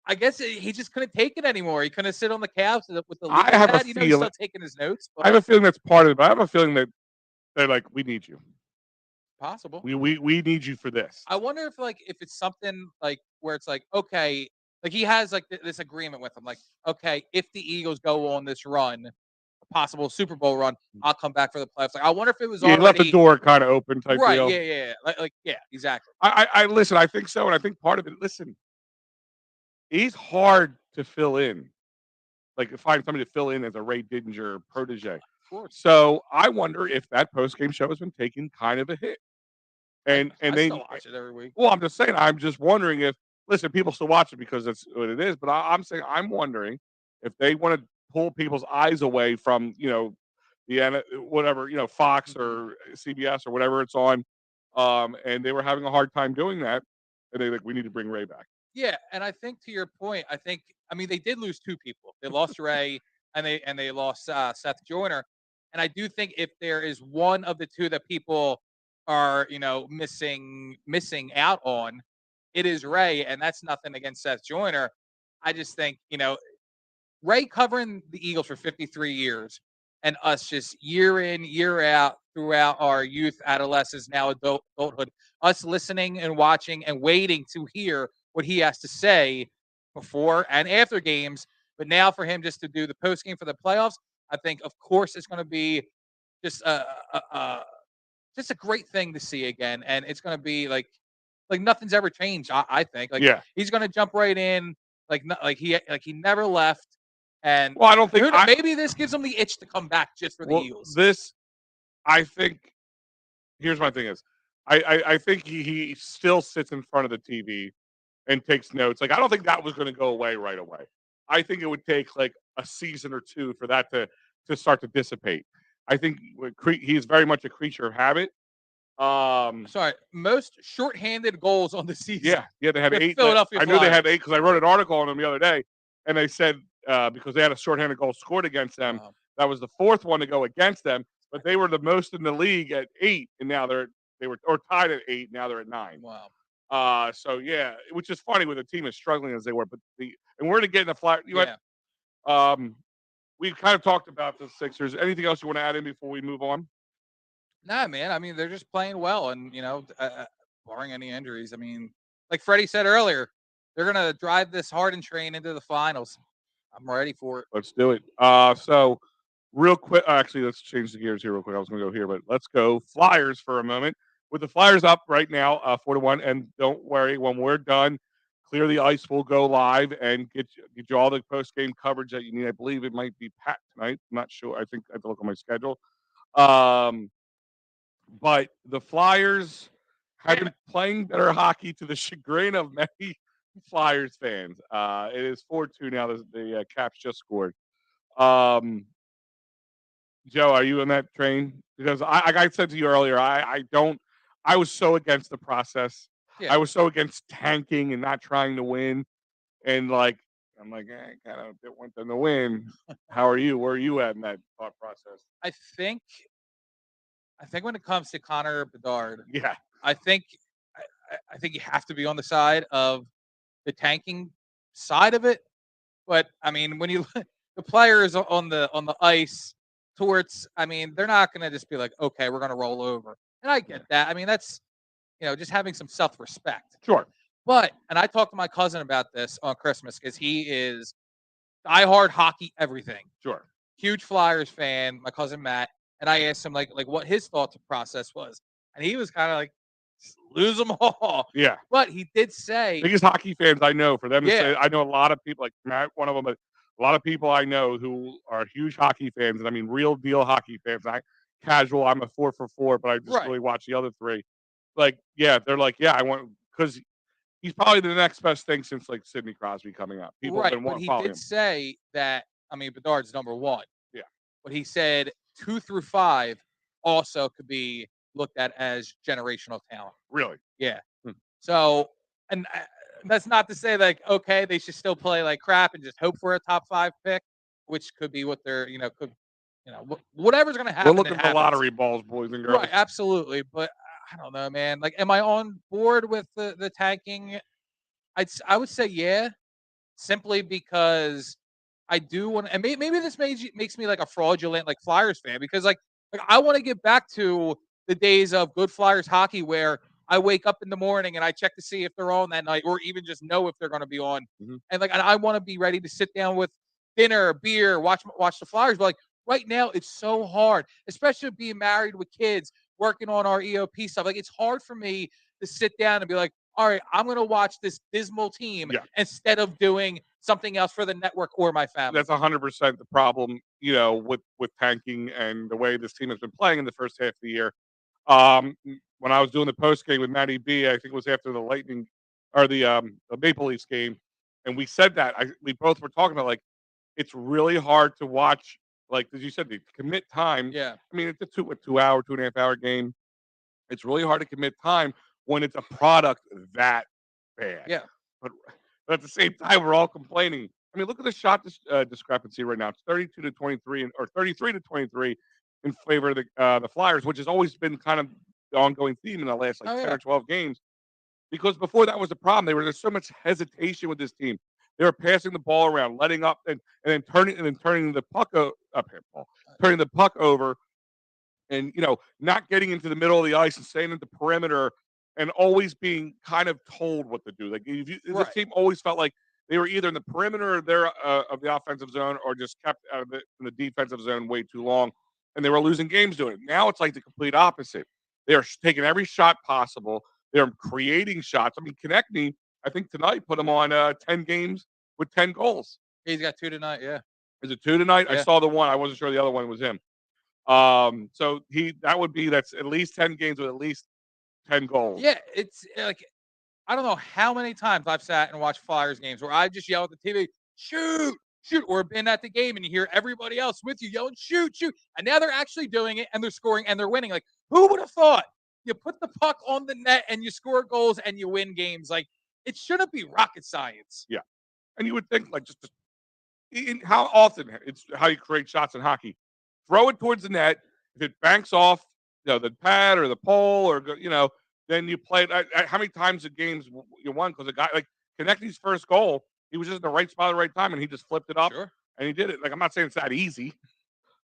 I guess he just couldn't take it anymore. He couldn't sit on the couch with the. I have a feeling. He's still taking his notes. But I have a feeling that's part of it. But I have a feeling that they're like, we need you. Possible. We need you for this. I wonder if if it's something like where it's like, okay, like he has like this agreement with them, like, okay, if the Eagles go on this run, a possible Super Bowl run, I'll come back for the playoffs. Like, I wonder if it was Yeah, he left the already door kind of open type right. deal. Yeah. Like yeah, exactly. I listen. I think so, and I think part of it. Listen, he's hard to fill in. Like to find somebody to fill in as a Ray Didinger protege. Of course. So I wonder if that post game show has been taking kind of a hit. And I they still watch it every week. well, I'm just saying. I'm just wondering if listen, people still watch it because that's what it is. But I'm saying I'm wondering if they want to pull people's eyes away from the whatever Fox or CBS or whatever it's on, and they were having a hard time doing that, and they like we need to bring Ray back. Yeah, and I think to your point, I mean they did lose two people. They lost Ray and they lost Seth Joyner. And I do think if there is one of the two that people are, missing out on, it is Ray, and that's nothing against Seth Joyner. I just think, Ray covering the Eagles for 53 years and us just year in, year out throughout our youth, adolescence, now adulthood, us listening and watching and waiting to hear what he has to say before and after games. But now for him just to do the post game for the playoffs, I think, of course, it's going to be just just a great thing to see again, and it's going to be like nothing's ever changed. I think Yeah. he's going to jump right in like he never left. And Well, I don't think maybe this gives him the itch to come back just for the Eagles. I think. Here's my thing is, I think he still sits in front of the TV and takes notes. Like I don't think that was going to go away right away. I think it would take like a season or two for that to start to dissipate. I think he's very much a creature of habit. Sorry, most shorthanded goals on the season. Yeah, they had with 8. Philadelphia I knew they had Flyers. 8 because I wrote an article on them the other day, and they said because they had a shorthanded goal scored against them, Wow. that was the 4th one to go against them, but they were the most in the league at 8, and now they were tied at 8. Now they're at 9. Wow. So yeah, which is funny with a team as struggling as they were, but and we're gonna get in the fly. Yeah. We've kind of talked about the Sixers. Anything else you want to add in before we move on? Nah, man. I mean, they're just playing well, and barring any injuries. I mean, like Freddie said earlier, they're gonna drive this Harden train into the finals. I'm ready for it. Let's do it. So real quick, actually, let's change the gears here real quick. I was going to go here, but let's go Flyers for a moment. With the Flyers up right now, 4-1, and don't worry, when we're done, Clear the Ice will go live and get you all the post game coverage that you need. I believe it might be Pat tonight. I'm not sure. I think I have to look on my schedule. But the Flyers have been playing better hockey to the chagrin of many Flyers fans. It is 4-2 now. The Caps just scored. Joe, are you on that train? Because like I said to you earlier, I was so against the process. Yeah. I was so against tanking and not trying to win. And I'm like, kind of want them to win. How are you? Where are you at in that thought process? I think when it comes to Connor Bedard, Yeah. I think you have to be on the side of the tanking side of it. But I mean, when you the players on the ice towards, I mean, they're not going to just be like, okay, we're going to roll over. And I get that. I mean, that's just having some self-respect. Sure. But and I talked to my cousin about this on Christmas because he is diehard hockey everything. Sure. Huge Flyers fan, my cousin Matt, and I asked him like what his thought process was, and he was kind of like, lose them all. Yeah. But he did say Biggest hockey fans I know. For them to Yeah. say, I know a lot of people like Matt, one of them, but a lot of people I know who are huge hockey fans, and I mean real deal hockey fans. Casual. I'm a 4 for 4, but I just Right. really watch the other 3. Like, yeah, they're like, yeah, I want because he's probably the next best thing since like Sidney Crosby coming up. People have right, been but he following did him. say that. I mean, Bedard's number 1. Yeah. But he said 2 through 5 also could be looked at as generational talent. Really? Yeah. Hmm. So, and that's not to say like, okay, they should still play like crap and just hope for a top 5 pick, which could be what they're, whatever's going to happen. We're looking it for happens. lottery balls, boys and girls. Right, absolutely. But I don't know, man. Like, am I on board with the tanking? I would say yeah, simply because I do want, and maybe this makes me like a fraudulent like Flyers fan because like I want to get back to the days of good Flyers hockey where I wake up in the morning and I check to see if they're on that night, or even just know if they're going to be on. And like, I want to be ready to sit down with dinner, beer, watch the Flyers. But like right now, it's so hard, especially being married with kids, working on our EOP stuff. Like, it's hard for me to sit down and be like, all right, I'm going to watch this dismal team instead of doing something else for the network or my family. That's 100% the problem, with tanking and the way this team has been playing in the first half of the year. When I was doing the post game with Matty B, I think it was after the Lightning or the Maple Leafs game, and we said that we both were talking about, like, it's really hard to watch, like, as you said, to commit time. Yeah. I mean, it's a 2-hour, 2.5 hour game. It's really hard to commit time when it's a product that bad. Yeah. But at the same time, we're all complaining. I mean, look at the shot discrepancy right now. It's 32-23 or 33-23 in favor of the Flyers, which has always been kind of the ongoing theme in the last 10 or 12 games. Because before that was the problem. There's so much hesitation with this team. They were passing the ball around, letting up, and then turning the puck turning the puck over, and not getting into the middle of the ice and staying at the perimeter, and always being kind of told what to do. Like, this team always felt like they were either in the perimeter of the offensive zone, or just kept out of in the defensive zone way too long, and they were losing games doing it. Now it's like the complete opposite. They are taking every shot possible. They're creating shots. I mean, Konechny, I think tonight put him on 10 games with 10 goals. He's got 2 tonight. Yeah. Is it 2 tonight? Yeah. I saw the one. I wasn't sure the other one was him. So that's at least 10 games with at least 10 goals. Yeah, it's like, I don't know how many times I've sat and watched Flyers games where I just yell at the TV, shoot, or been at the game and you hear everybody else with you yelling, shoot. And now they're actually doing it and they're scoring and they're winning. Like, who would have thought? You put the puck on the net and you score goals and you win games. Like, it shouldn't be rocket science. Yeah. And you would think, like, just how often it's how you create shots in hockey. Throw it towards the net. If it banks off, the pad or the pole, or then you play it. How many times in games you won because a guy like Konechny's first goal, he was just in the right spot at the right time, and he just flipped it up and he did it. Like, I'm not saying it's that easy,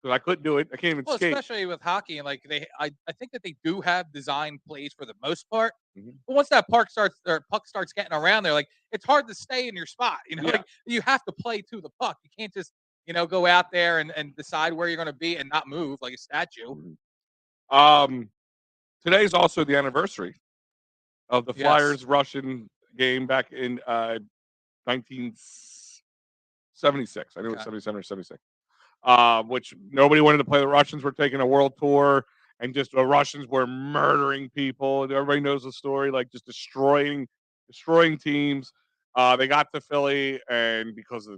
because I couldn't do it. I can't even skate. Especially with hockey, and like I think that they do have design plays for the most part. But once that puck starts getting around there, like, it's hard to stay in your spot. Like, you have to play to the puck. You can't just go out there and decide where you're going to be and not move like a statue. Today's also the anniversary of the Flyers Russian game back in 1976. I think it was 77 or 76. Which nobody wanted to play. The Russians were taking a world tour, and just the Russians were murdering people. And everybody knows the story, like, just destroying teams. They got to Philly, and because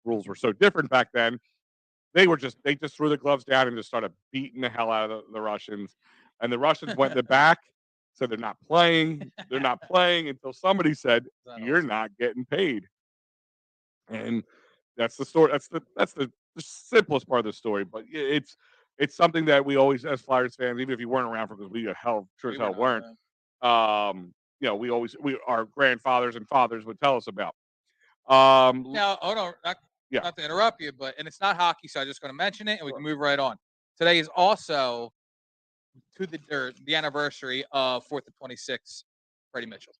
rules were so different back then, they just threw the gloves down and just started beating the hell out of the Russians. And the Russians went in the back, said they're not playing. They're not playing until somebody said, "You're not getting paid." And that's the story. That's the simplest part of the story, but it's something that we always, as Flyers fans, even if you weren't around for, because we sure as hell weren't. Our grandfathers and fathers would tell us about. Now, hold on, not to interrupt you, and it's not hockey, so I'm just going to mention it, and we can move right on. Today is also the anniversary of 4th of 26, Freddie Mitchell.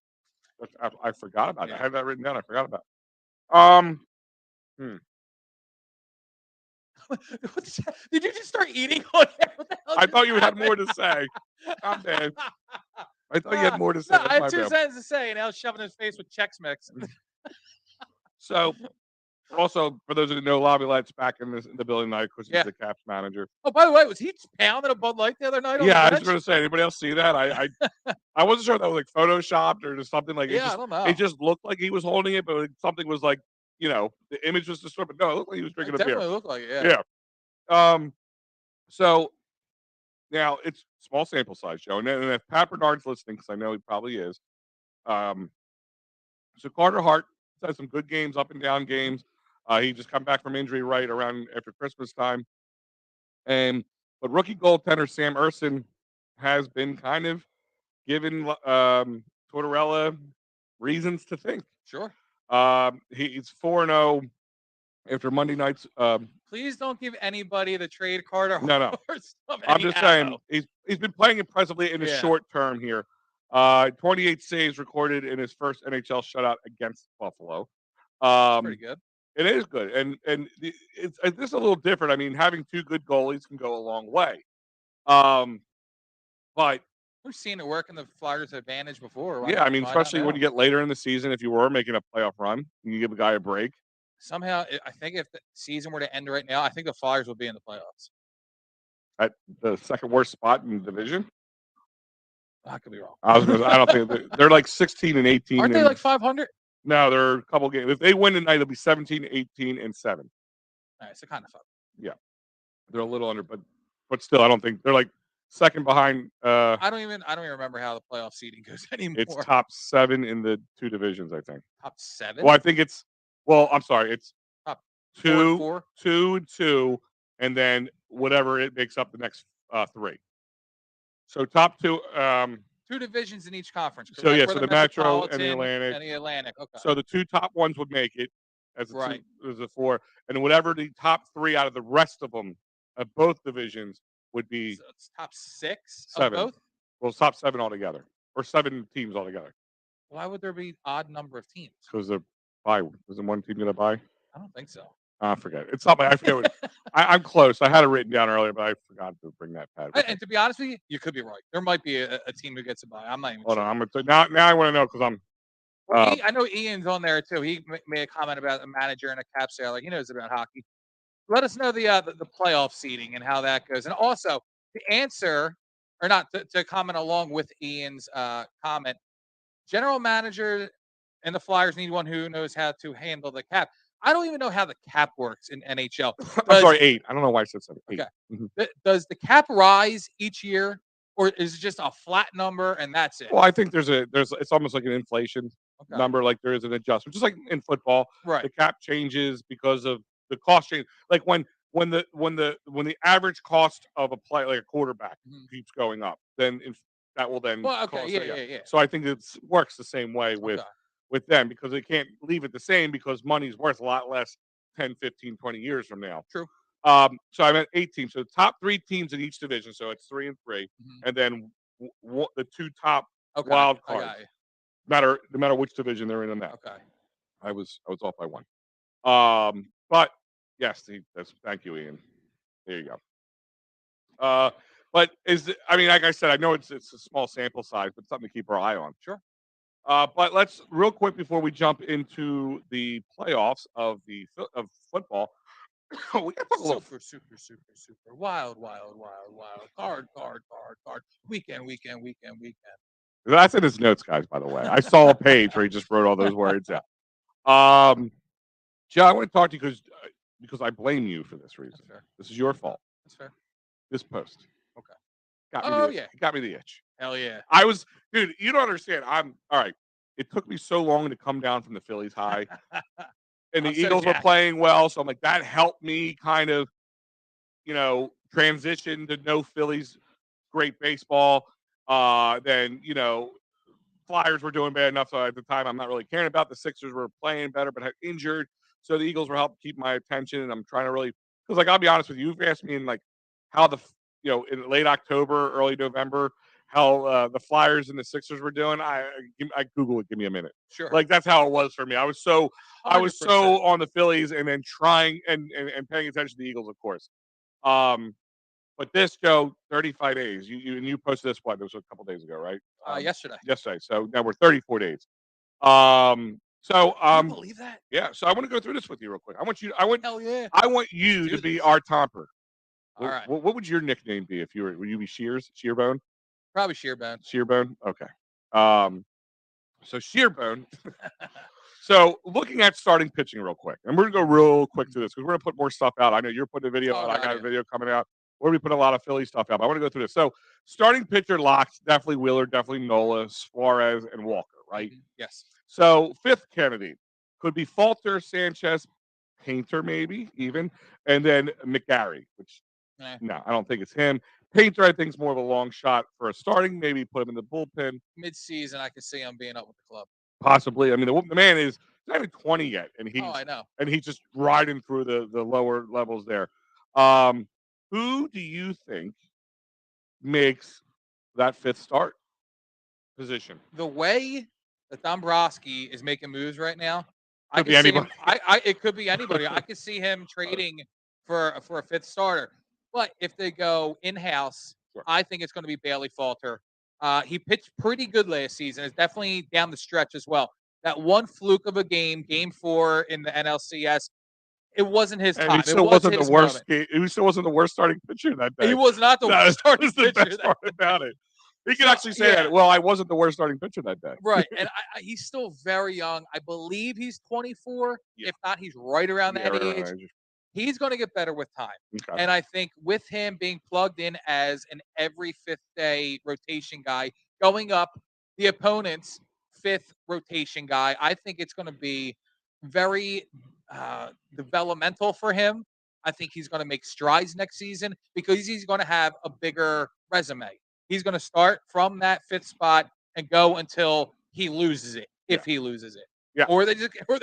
I forgot about it. I had that written down. I forgot about it. Did you just start eating on there? I thought you had more to say. I'm dead. I thought you had more to say. No, I had 2 sentences to say, and I was shoving his face with Chex Mix. So, also, for those who didn't know, Laviolette's back in the building tonight because he's the Caps manager. Oh, by the way, was he pounding a Bud Light the other night? I was going to say, anybody else see that? I wasn't sure if that was like photoshopped or just something like. I don't know. It just looked like he was holding it, but something was like, the image was distorted. But no, it looked like he was drinking a beer. Definitely looked like it. Yeah. So now it's small sample size, Joe, and if Pat Bernard's listening, because I know he probably is. So Carter Hart has some good games, up and down games. He just come back from injury right around after Christmas time. But rookie goaltender Sam Ersson has been kind of giving Tortorella reasons to think. Sure. He's 4-0 after Monday night's. Please don't give anybody the trade card or No. or some I'm any just ammo. saying he's been playing impressively in the Yeah. short term here. 28 saves recorded in his first NHL shutout against Buffalo. Pretty good. It is good, and it's this is a little different. I mean, having two good goalies can go a long way. But We've seen it work in the Flyers' advantage before. yeah, I mean, Why not especially when now? you get later in the season, if you were making a playoff run, you give a guy a break. Somehow, I think if the season were to end right now, I think the Flyers would be in the playoffs. At the second worst spot in the division. I could be wrong. I don't think they're like 16 and 18. Aren't they like 500? No, they're a couple games. If they win tonight, it'll be 17, 18, and 7. All right, so kind of fun. Yeah, they're a little under, but still, I don't think they're like second behind. I don't even remember how the playoff seeding goes anymore. It's top 7 in the 2 divisions, I think. Top 7. Well, I think it's. Well, I'm sorry, it's Top 2, 4? 2, and 2, and then whatever it makes up the next 3. So top 2. 2 divisions in each conference. So correct? yeah, We're so the Metro and the Metropolitan Atlantic. And the Atlantic. Okay. So the 2 top ones would make it as Right. as a 4, and whatever the top 3 out of the rest of them of both divisions would be So it's top 6 7. of both. Well, it's top 7 altogether, or 7 teams altogether. Why would there be odd number of teams? Because they're buy. Isn't one team going to buy? I don't think so. I forget. It's not. I forget. I'm close. I had it written down earlier, but I forgot to bring that pad. And to be honest with you could be right. There might be a team who gets a buy. I'm not even Hold sure. on. I'm gonna now. I want to know because I'm. I know Ian's on there too. He made a comment about a manager and a cap sale. Like he knows about hockey. Let us know the playoff seeding and how that goes, and also to answer or not to comment along with Ian's comment. General manager and the Flyers need one who knows how to handle the cap. I don't even know how the cap works in NHL. I'm sorry, 8. I don't know why I said 7. 8. Okay. Does the cap rise each year, or is it just a flat number and that's it? Well, I think there's it's almost like an inflation number, like there is an adjustment, just like in football. Right. The cap changes because of the cost change. Like when the average cost of a play, like a quarterback, keeps going up, then that will then. Well, okay, cost, yeah. So I think it works the same way with. Okay. With them because they can't leave it the same because money's worth a lot less 10, 15, 20 years from now. True. So I'm at 8 teams. So top 3 teams in each division. So it's 3 and 3, and then the 2 top wild cards. No matter which division they're in that. Okay. I was off by 1. But yes, thank you, Ian. There you go. But like I said, I know it's a small sample size, but something to keep our eye on. Sure. But let's real quick before we jump into the playoffs of football. We got to talk super wild. Card. Weekend. That's in his notes, guys. By the way, I saw a page where he just wrote all those words out. Joe, I want to talk to you because I blame you for this reason. This is your fault. That's fair. This post. Okay. It got me the itch. Hell yeah. Dude, you don't understand. I'm all right. It took me so long to come down from the Phillies high. And the Eagles were playing well. So I'm like, that helped me kind of, transition to no Phillies great baseball. Then, Flyers were doing bad enough. So at the time, I'm not really caring about. The Sixers were playing better, but had injured. So the Eagles were helping keep my attention. And I'm trying to really, because I'll be honest with you, you've asked me in how in late October, early November, how the Flyers and the Sixers were doing. I Google it. Give me a minute. Sure. Like that's how it was for me. I was so 100%. on the Phillies and then trying and paying attention to the Eagles, of course. But this, Joe, 35 days. You posted this what? It was a couple days ago, right? Yesterday. Yesterday. So now we're 34 days. Can you believe that? Yeah. So I want to go through this with you real quick. Hell yeah. I want you to be our Tomper. All right. What would your nickname be if you were? Would you be Shears? Shearbone? Probably Shearbone. Shearbone? Okay. So Shearbone. So looking at starting pitching real quick. And we're going to go real quick through this because we're going to put more stuff out. I know you're putting a video out. I got a video coming out. We're going to be putting a lot of Philly stuff out. But I want to go through this. So starting pitcher locks, definitely Wheeler, definitely Nola, Suarez, and Walker, right? Yes. So fifth candidate could be Falter, Sanchez, Painter maybe even, and then McGarry, which no, I don't think it's him. Painter, I think, is more of a long shot for a starting. Maybe put him in the bullpen. Mid-season, I can see him being up with the club. Possibly. I mean, the man is not even 20 yet, and Oh, I know. he's just riding through the lower levels there. Who do you think makes that fifth start position? The way that Dombrowski is making moves right now, I Could be could see him. anybody. It could be anybody. I could see him trading for a fifth starter. But if they go in house, Sure. I think it's going to be Bailey Falter. He pitched pretty good last season. It's definitely down the stretch as well. That one fluke of a game 4 in the NLCS, it wasn't his And time. he still it was wasn't the his worst. moment. He still wasn't the worst starting pitcher that day. He was not the worst That starting was the pitcher. best part about it. He could So, actually say yeah. that. Well, I wasn't the worst starting pitcher that day. Right, and he's still very young. I believe he's 24. Yeah. If not, he's right around Yeah, that right, age. right. He's going to get better with time. Okay. And I think with him being plugged in as an every fifth day rotation guy, going up the opponent's fifth rotation guy, I think it's going to be very developmental for him. I think he's going to make strides next season because he's going to have a bigger resume. He's going to start from that fifth spot and go until he loses it, if he loses it. Yeah. Or they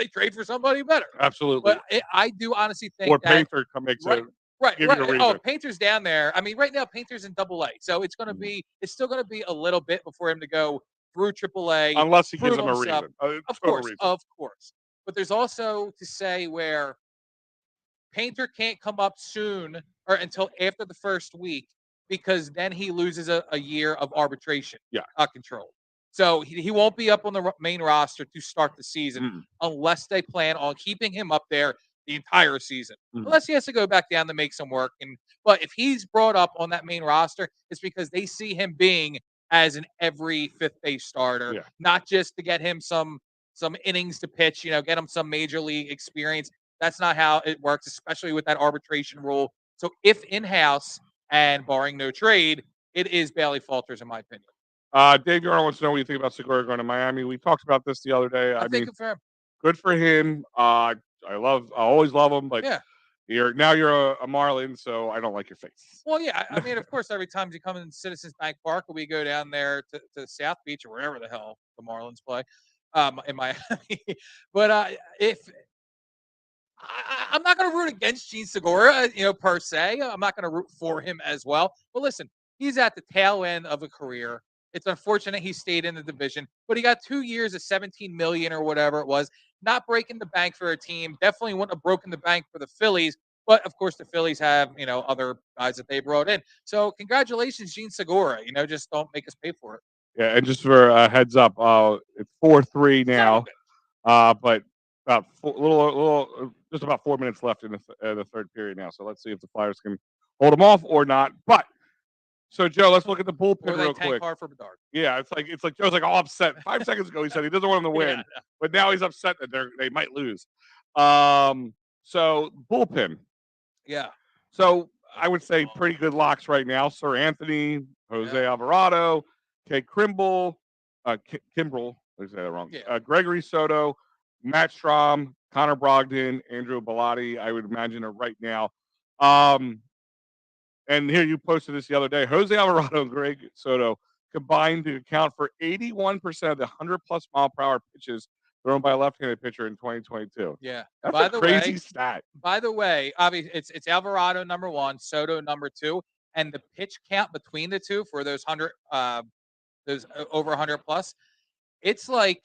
trade for somebody better. Absolutely. But I do honestly think Or that Painter makes right, a right, give you a right. reason. Oh, Painter's down there. I mean, right now Painter's in Double A, so it's going to Mhm. be it's still going to be a little bit before him to go through Triple A. unless he gives prove him a himself. reason. Of total course, reason. of course. But there's also to say where Painter can't come up soon or until after the first week because then he loses a year of arbitration control. So he won't be up on the main roster to start the season Mm. unless they plan on keeping him up there the entire season. Mhm. Unless he has to go back down to make some work. But if he's brought up on that main roster, it's because they see him being as an every fifth base starter, Yeah. not just to get him some innings to pitch, get him some major league experience. That's not how it works, especially with that arbitration rule. So if in-house and barring no trade, it is Bailey Falters, in my opinion. Dave Yarn wants to know what you think about Segura going to Miami. We talked about this the other day. I think for him. Good for him. I always love him, but Yeah. you're a Marlin, so I don't like your face. Well, yeah. I mean, of course, every time you come in Citizens Bank Park, or we go down there to South Beach or wherever the hell the Marlins play, in Miami. But if I'm not going to root against Gene Segura, per se. I'm not going to root for him as well. But listen, he's at the tail end of a career. It's unfortunate he stayed in the division, but he got 2 years of $17 million or whatever it was. Not breaking the bank for a team. Definitely wouldn't have broken the bank for the Phillies. But of course, the Phillies have other guys that they brought in. So congratulations, Gene Segura. Just don't make us pay for it. Yeah, and just for a heads up, it's 4-3 now. But about just about 4 minutes left in the third period now. So let's see if the Flyers can hold them off or not. But so Joe, let's look at the bullpen Or they real tank quick. hard for Bedard. Yeah, it's like Joe's like all upset. 5 seconds ago, he said he doesn't want them to win, Yeah, no. but now he's upset that they might lose. So bullpen. Yeah. So I would say pretty good locks right now. Sir Anthony, Jose Alvarado, Kate Kimbrell, Kimbrell. I say that wrong. Yeah. Gregory Soto, Matt Strahm, Connor Brogdon, Andrew Bellotti. I would imagine are right now. And here you posted this the other day. Jose Alvarado and Greg Soto combined to account for 81% of the 100-plus mile-per-hour pitches thrown by a left-handed pitcher in 2022. Yeah. That's a crazy stat. By the way, obviously it's Alvarado number 1, Soto number 2, and the pitch count between the two for those over 100 plus. It's like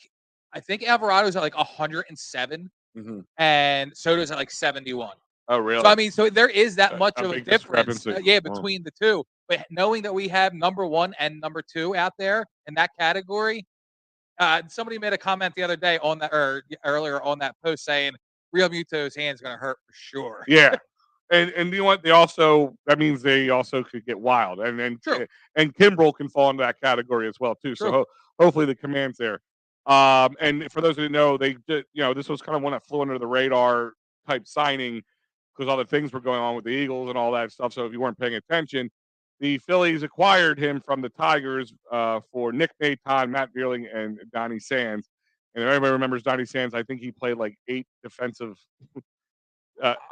I think Alvarado's at like 107, and Soto's at like 71. Oh, really? So I mean, so there is that much of a big difference, discrepancy. between the two. But knowing that we have number 1 and number 2 out there in that category, somebody made a comment the other day on that, or earlier on that post, saying Real Muto's hand's going to hurt for sure. Yeah, and you know what? That means they also could get wild, and Kimbrell can fall into that category as well too. True. So hopefully the command's there. And for those who didn't know, they did. This was kind of one that flew under the radar type signing because all the things were going on with the Eagles and all that stuff. So if you weren't paying attention, the Phillies acquired him from the Tigers for Nick Maton, Matt Vierling, and Donnie Sands. And if everybody remembers Donnie Sands, I think he played like 8 defensive.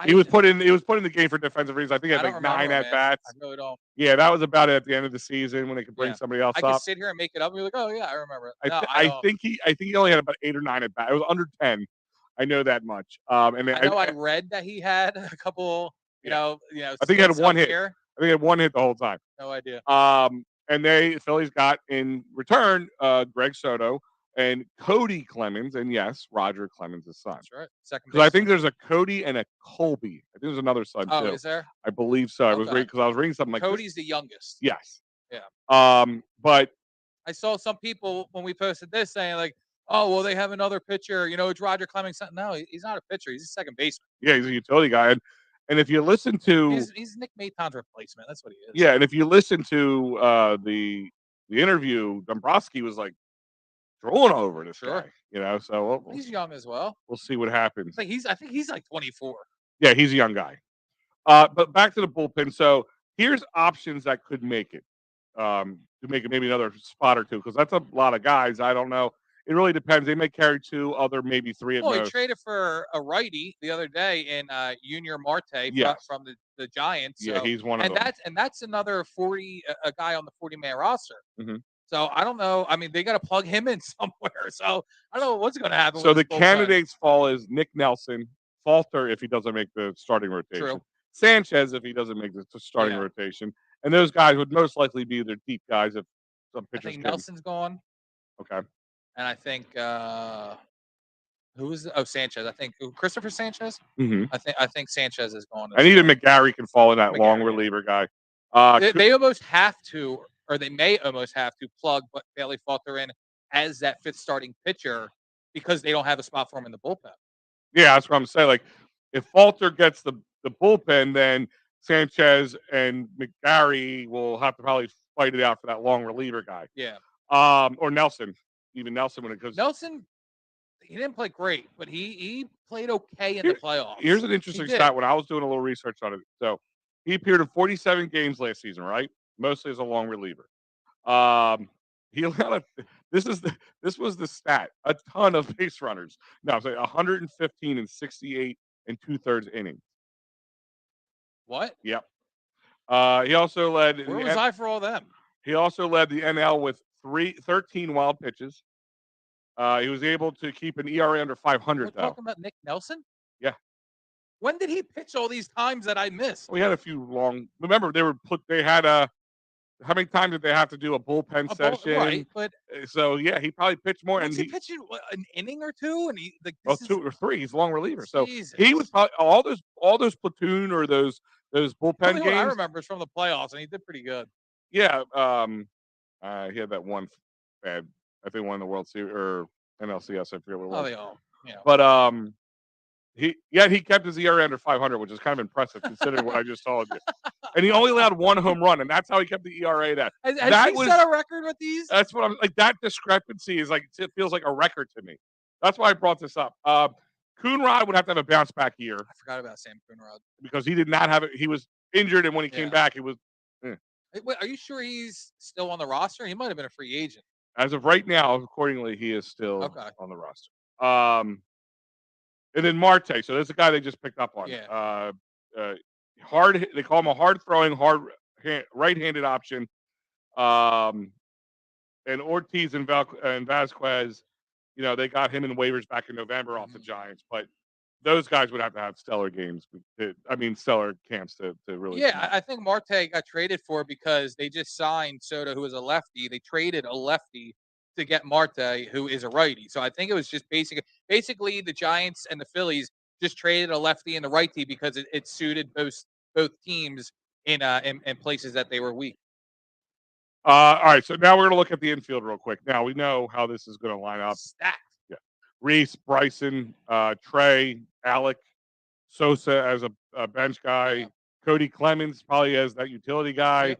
He was put in the game for defensive reasons. I think he had like 9 at bats. I really don't. Yeah, that was about it at the end of the season when they could bring somebody else I up. could sit here and make it up and be like, oh yeah, I remember it. No, I think he only had about 8 or 9 at bats. It was under 10. I know that much. And I know I read that he had a couple, Yeah. I think he had stints one up hit. here. I think he had one hit the whole time. No idea. And Phillies got in return Greg Soto and Cody Clemens, and yes, Roger Clemens' son. That's right. Second Because I think baseman. there's a Cody and a Colby. I think there's another son Oh, too. is there? I believe so. I was Okay. because I was reading something like this. Cody's the youngest. Yes. Yeah. But I saw some people when we posted this saying like, "Oh, well, they have another pitcher. It's Roger Clemens." No, he's not a pitcher. He's a second baseman. yeah, he's a utility guy, and if you listen to He's Nick Maton's replacement. That's what he is. yeah, and if you listen to the interview, Dombrowski was like drooling over this Sure. guy. So He's young as well. we'll see what happens. I think he's like 24. Yeah, he's a young guy. But back to the bullpen. So here's options that could make it. To make it maybe another spot or two, because that's a lot of guys. I don't know. It really depends. They may carry two, other maybe three at Well, he most. traded for a righty the other day in Junior Marte Yes. from the Giants. Yeah, so- he's one of them. That's another 40 a guy on the 40-man roster. Mhm. So I don't know. I mean, they got to plug him in somewhere. So I don't know what's going to happen. So with the this bullpen. candidates fall is Nick Nelson, Falter if he doesn't make the starting rotation, True. Sanchez if he doesn't make the starting Yeah. rotation, and those guys would most likely be their deep guys if some I pitchers think can. Nelson's gone, Okay. and I think Sanchez. I think Christopher Sanchez. Mm-hmm. I think Sanchez is gone. And even McGarry can fall in that long McGarry, yeah. reliever guy. They almost have to, or they may almost have to plug Bailey Falter in as that fifth starting pitcher because they don't have a spot for him in the bullpen. Yeah, that's what I'm saying. Like, if Falter gets the bullpen, then Sanchez and McGarry will have to probably fight it out for that long reliever guy. Yeah. Or Nelson. Even Nelson when it goes. Nelson, he didn't play great, but he played okay in the playoffs. Here's an interesting stat when I was doing a little research on it. So he appeared in 47 games last season, right? Mostly as a long reliever. He allowed this was the stat. A ton of base runners. No, so 115 and 68 and 2/3 innings. What? Yep. He also led. Where was I for all them? He also led the NL with 13 wild pitches. He was able to keep an ERA under 500. We're though. talking about Nick Nelson? Yeah. When did he pitch all these times that I missed? We had a few long. Remember, they had a. How many times did they have to do a bullpen session? Right, but so yeah, he probably pitched more. was And he he pitching an inning or two? And he like well, 2 or 3. He's a long reliever, so Jesus. he was probably all those platoon or those bullpen Only one I games. remember is from the playoffs, and he did pretty good. Yeah, he had that one bad. I think won the World Series or NLCS. I forget what it was. Oh, they all. Yeah. But he kept his ERA under 500, which is kind of impressive considering what I just told you. And he only allowed one home run, and that's how he kept the ERA. That Has that he was set a record with these? that's what I'm like. That discrepancy is like it feels like a record to me. That's why I brought this up. Coonrod would have to have a bounce back year I forgot about Sam Coonrod. because he did not have it. He was injured, and when he came Yeah. back, he was Wait, are you sure he's still on the roster? He might have been a free agent. as of right now. Accordingly, he is still Okay. on the roster. And then Marte. So there's a guy they just picked up on. Yeah. Hard. They call him a hard throwing, right-handed option. And Ortiz and Vasquez, they got him in waivers back in November off the Giants, but those guys would have to have stellar games. Stellar camps to really. Yeah, I think Marte got traded for because they just signed Soto, who is a lefty. They traded a lefty to get Marte, who is a righty. So I think it was just basically the Giants and the Phillies just traded a lefty and the righty because it suited both teams in places that they were weak. All right, so now we're going to look at the infield real quick. Now we know how this is going to line up. Stacked. Reese, Bryson, Trey, Alec, Sosa as a bench guy, Yeah. Cody Clemens probably as that utility guy,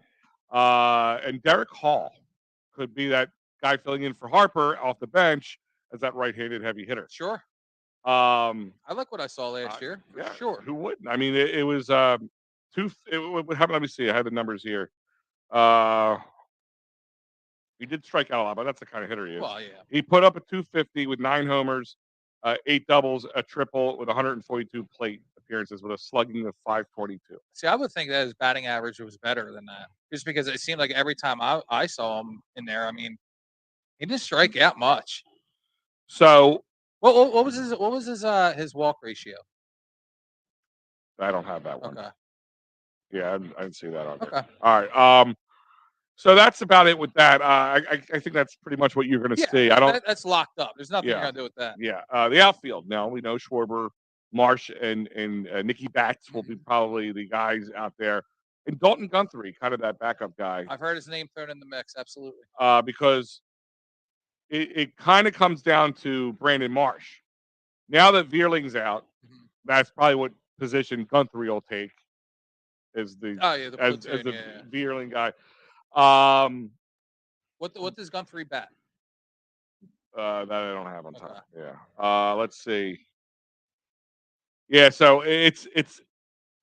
and Derek Hall could be that guy filling in for Harper off the bench as that right-handed heavy hitter. Sure. I I like what I saw last year. For yeah, sure. Who wouldn't? I mean, it was what happened? Let me see. I had the numbers here. He did strike out a lot, but that's the kind of hitter he is. Well, yeah. He put up a 250 with 9 homers, 8 doubles, a triple with 142 plate appearances with a slugging of 522. See, I would think that his batting average was better than that, just because it seemed like every time I saw him in there, I mean, he didn't strike out much. So, What was his walk ratio? I don't have that one. Okay. Yeah, I didn't see that on there. Okay. All right. So that's about it with that. I think that's pretty much what you're going to Yeah, see. I don't. that's locked up. There's nothing you're Yeah. gonna do with that. Yeah. The outfield. Now we know Schwarber, Marsh, and Nicky Bats will be probably the guys out there, and Dalton Guthrie, kind of that backup guy, I've heard his name thrown in the mix. Absolutely. because it kind of comes down to Brandon Marsh. Now that Veerling's out, Mhm. that's probably what position Guthrie will take as the Oh yeah, the as platoon. the Yeah. Veerling guy. Um, What does Guthrie bat? that I don't have on Okay. top. Yeah. Let's see. Yeah. So it's.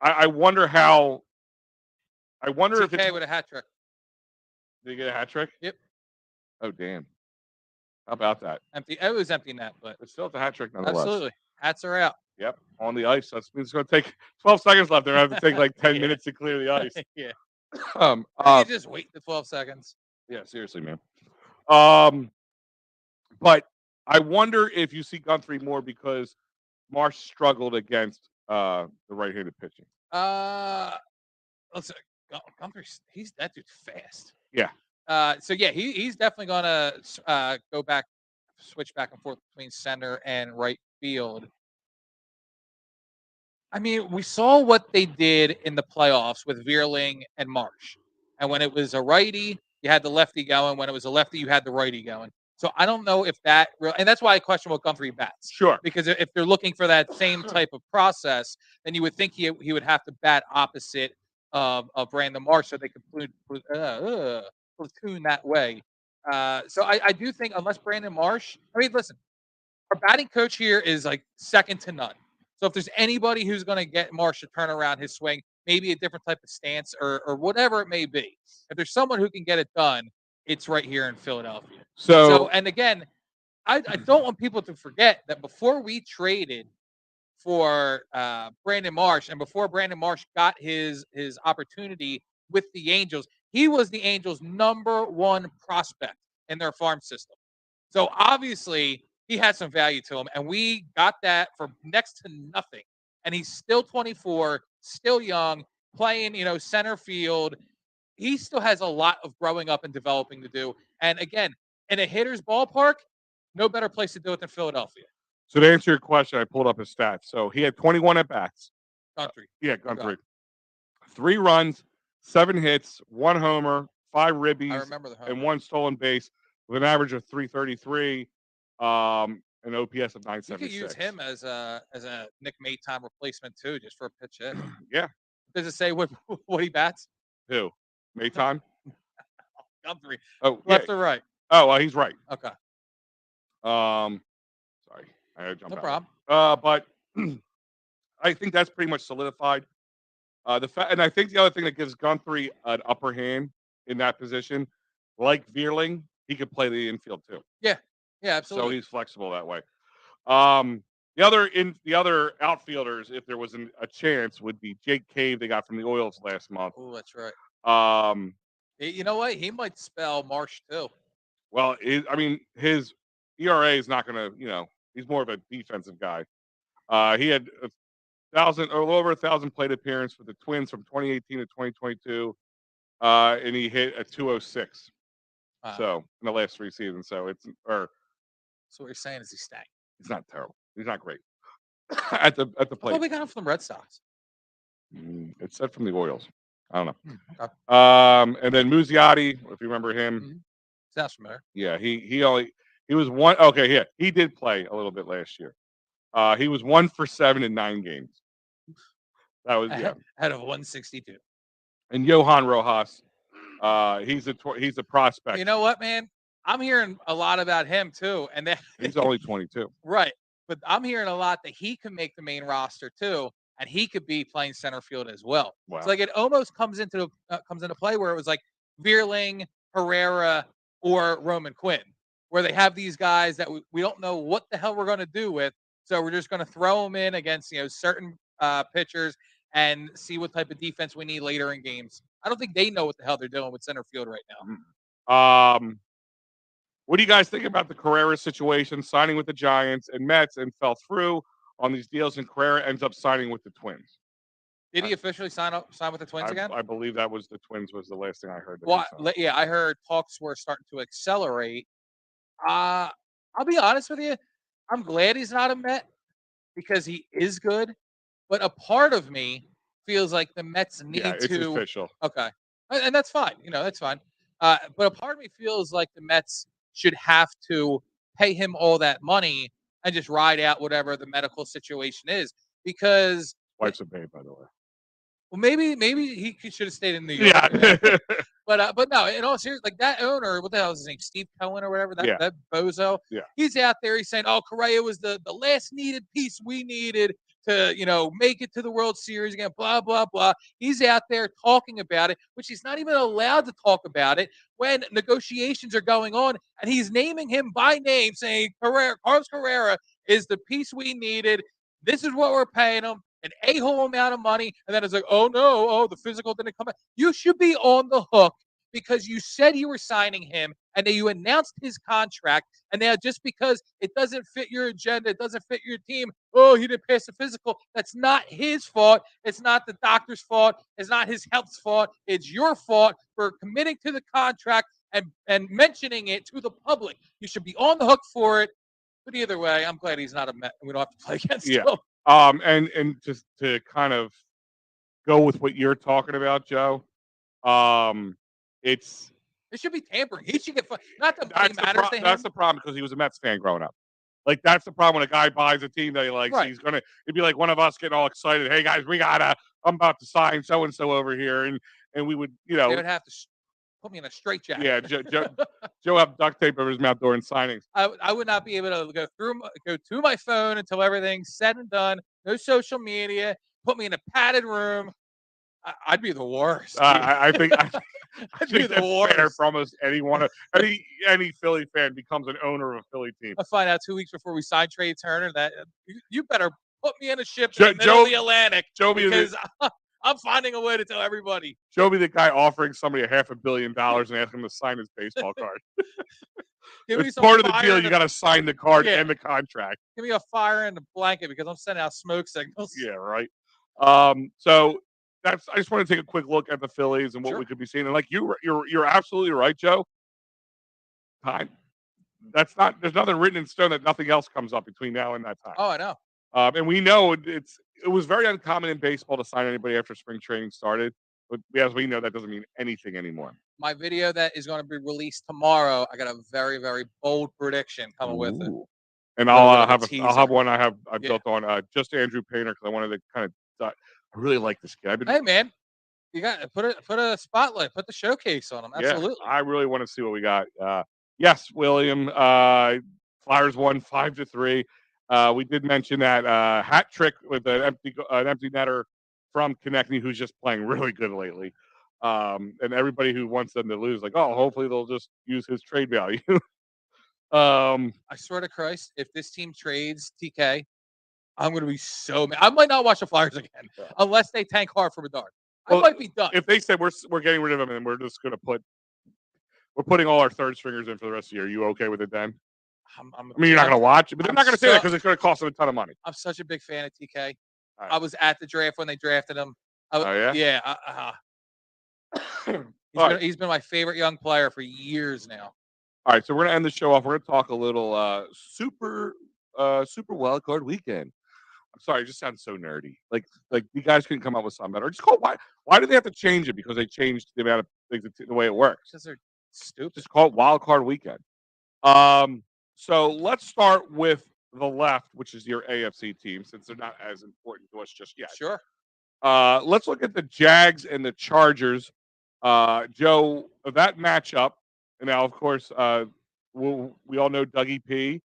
I wonder how. I wonder if TK it's. with a hat trick. Did he get a hat trick? Yep. Oh damn! How about that? Empty. It was empty net, but But still, it's a hat trick nonetheless. absolutely, hats are out. Yep. On the ice. That's it's going to take 12 seconds left. They're going to have to take like 10 Yeah. minutes to clear the ice. Yeah. Uh, You just wait the 12 seconds. yeah. Seriously, man. But I wonder if you see Guthrie more because Marsh struggled against the right-handed pitching. Let's see. Guthrie's that dude's fast. Yeah. So yeah, he's definitely gonna switch back and forth between center and right field. I mean, we saw what they did in the playoffs with Veerling and Marsh, and when it was a righty, you had the lefty going. When it was a lefty, you had the righty going. So I don't know if that and that's why I question what Guthrie bats. Sure. Because if they're looking for that same type of process, then you would think he would have to bat opposite of Brandon Marsh so they could platoon that way. So I do think unless Brandon Marsh, I mean, listen, our batting coach here is like second to none. So if there's anybody who's going to get Marsh to turn around his swing, maybe a different type of stance or whatever it may be, if there's someone who can get it done, it's right here in Philadelphia. So and again, I don't want people to forget that before we traded for Brandon Marsh and before Brandon Marsh got his opportunity with the Angels, he was the Angels' #1 prospect in their farm system. So obviously he had some value to him, and we got that for next to nothing. And he's still 24, still young, playing, center field. He still has a lot of growing up and developing to do. And again, in a hitter's ballpark, no better place to do it than Philadelphia. So to answer your question, I pulled up his stats. So he had 21 at bats. Country. Yeah, Guthrie. 3 runs, 7 hits, 1 homer, 5 I ribbies, remember the home. and 1 stolen base with an average of 333, an OPS of You 976. could use him as a Nick Maytime replacement too, just for a pitch hit. Yeah. Does it say what he bats? Who? Maytime? Guthrie. Oh, Left yeah. or right? Oh, he's right. Okay. Sorry, I had to jump No out. problem. But I think that's pretty much solidified. And I think the other thing that gives Guthrie an upper hand in that position, like Veerling, he could play the infield too. Yeah, So absolutely. he's flexible that way. The other outfielders, if there was a chance, would be Jake Cave they got from the Oils last month. Oh, that's right. You know what? He might spell Marsh too. Well, his ERA is not going to, he's more of a defensive guy. He had a little over 1,000 plate appearance for the Twins from 2018 to 2022, and he hit a 206. Wow. So in the last 3 seasons, so So what you're saying is he stank. He's not terrible. He's not great at the plate. Well, we got him from the Red Sox. It's said from the Orioles. I don't know. Okay. And then Muzziotti, if you remember him. Sounds familiar. Yeah, he was one. Okay, yeah, he did play a little bit last year. He was 1 for 7 in 9 games. That was Out of 162. And Johan Rojas, he's a prospect. You know what, man? I'm hearing a lot about him too, and that He's only 22. Right, but I'm hearing a lot that he can make the main roster too, and he could be playing center field as well. Wow. So like it almost comes into play where it was like Veerling, Herrera, or Roman Quinn, where they have these guys that we don't know what the hell we're going to do with, so we're just going to throw them in against certain pitchers and see what type of defense we need later in games. I don't think they know what the hell they're doing with center field right now. What do you guys think about the Carrera situation, signing with the Giants and Mets and fell through on these deals, and Carrera ends up signing with the Twins? Did he officially sign with the Twins again? I believe that was the Twins was the last thing I heard. Well, yeah, I heard talks were starting to accelerate. I'll be honest with you. I'm glad he's not a Met because he is good, but a part of me feels like the Mets need Yeah, it's to. official. Okay, and that's fine. That's fine. But a part of me feels like the Mets should have to pay him all that money and just ride out whatever the medical situation is. Because, Wife's a babe, by the way. well, maybe he should have stayed in New York. Yeah. But no, in all seriousness, like that owner, what the hell is his name? Steve Cohen or whatever, that bozo. Yeah. He's out there, he's saying, oh, Correa was the last needed piece we needed to, make it to the World Series again, blah, blah, blah. He's out there talking about it, which he's not even allowed to talk about it when negotiations are going on, and he's naming him by name, saying Carlos Carrera is the piece we needed. This is what we're paying him. An a-hole amount of money, and then it's like, the physical didn't come out. You should be on the hook because you said you were signing him, and then you announced his contract, and now just because it doesn't fit your agenda, it doesn't fit your team, he didn't pass the physical. That's not his fault. It's not the doctor's fault. It's not his health's fault. It's your fault for committing to the contract and mentioning it to the public. You should be on the hook for it. But either way, I'm glad he's not a Met, and we don't have to play against him. And just to kind of go with what you're talking about, Joe, it should be tampering. He should get not that money matters to him. That's the problem because he was a Mets fan growing up. Like that's the problem when a guy buys a team that he likes. Right. It'd be like one of us getting all excited. Hey guys, I'm about to sign so and so over here, and we would, They would have to put me in a straitjacket. Yeah, Joe have duct tape over his mouth during signings. I would not be able to go to my phone until everything's said and done. No social media. Put me in a padded room. I'd be the worst. I think I'd be the worst. Fair for almost any Philly fan becomes an owner of a Philly team. I'll find out 2 weeks before we sign Trey Turner that you better put me in a ship in the middle of the Atlantic because I'm finding a way to tell everybody. Show me the guy offering somebody $500 million and ask him to sign his baseball card. It's part of the deal. You got to sign the card and the contract. Give me a fire and a blanket because I'm sending out smoke signals. Yeah, right. So I just want to take a quick look at the Phillies and what we could be seeing. And like you're absolutely right, Joe. Time. There's nothing written in stone that nothing else comes up between now and that time. Oh, I know. And we know it was very uncommon in baseball to sign anybody after spring training started. But as we know, that doesn't mean anything anymore. My video that is going to be released tomorrow, I got a very, very bold prediction coming with it. And I'll have one I built on just Andrew Painter because I wanted to kind of. I really like this kid. Hey man, you got to put a spotlight, put the showcase on him. Absolutely. Yeah, I really want to see what we got. Yes, William. Flyers won 5-3. We did mention that hat trick with an empty netter from Konechny, who's just playing really good lately. And everybody who wants them to lose, like, hopefully they'll just use his trade value. I swear to Christ, if this team trades TK, I'm going to be so mad. I might not watch the Flyers again unless they tank hard for Bedard. I might be done. If they said we're getting rid of him and we're just going to we're putting all our third stringers in for the rest of the year, are you okay with it then? You're not going to watch it, but they're not going to say that because it's going to cost them a ton of money. I'm such a big fan of TK. Right. I was at the draft when they drafted him. Yeah. He's been my favorite young player for years now. All right, so we're going to end the show off. We're going to talk a little super wild card weekend. I'm sorry, it just sounds so nerdy. Like you guys couldn't come up with something better. Just call it why do they have to change it? Because they changed the amount of things, the way it works. Because they're stupid. Just call it wild card weekend. So let's start with the left, which is your AFC team, since they're not as important to us just yet. Sure. Let's look at the Jags and the Chargers. Joe, that matchup. And now, of course, we all know Dougie P.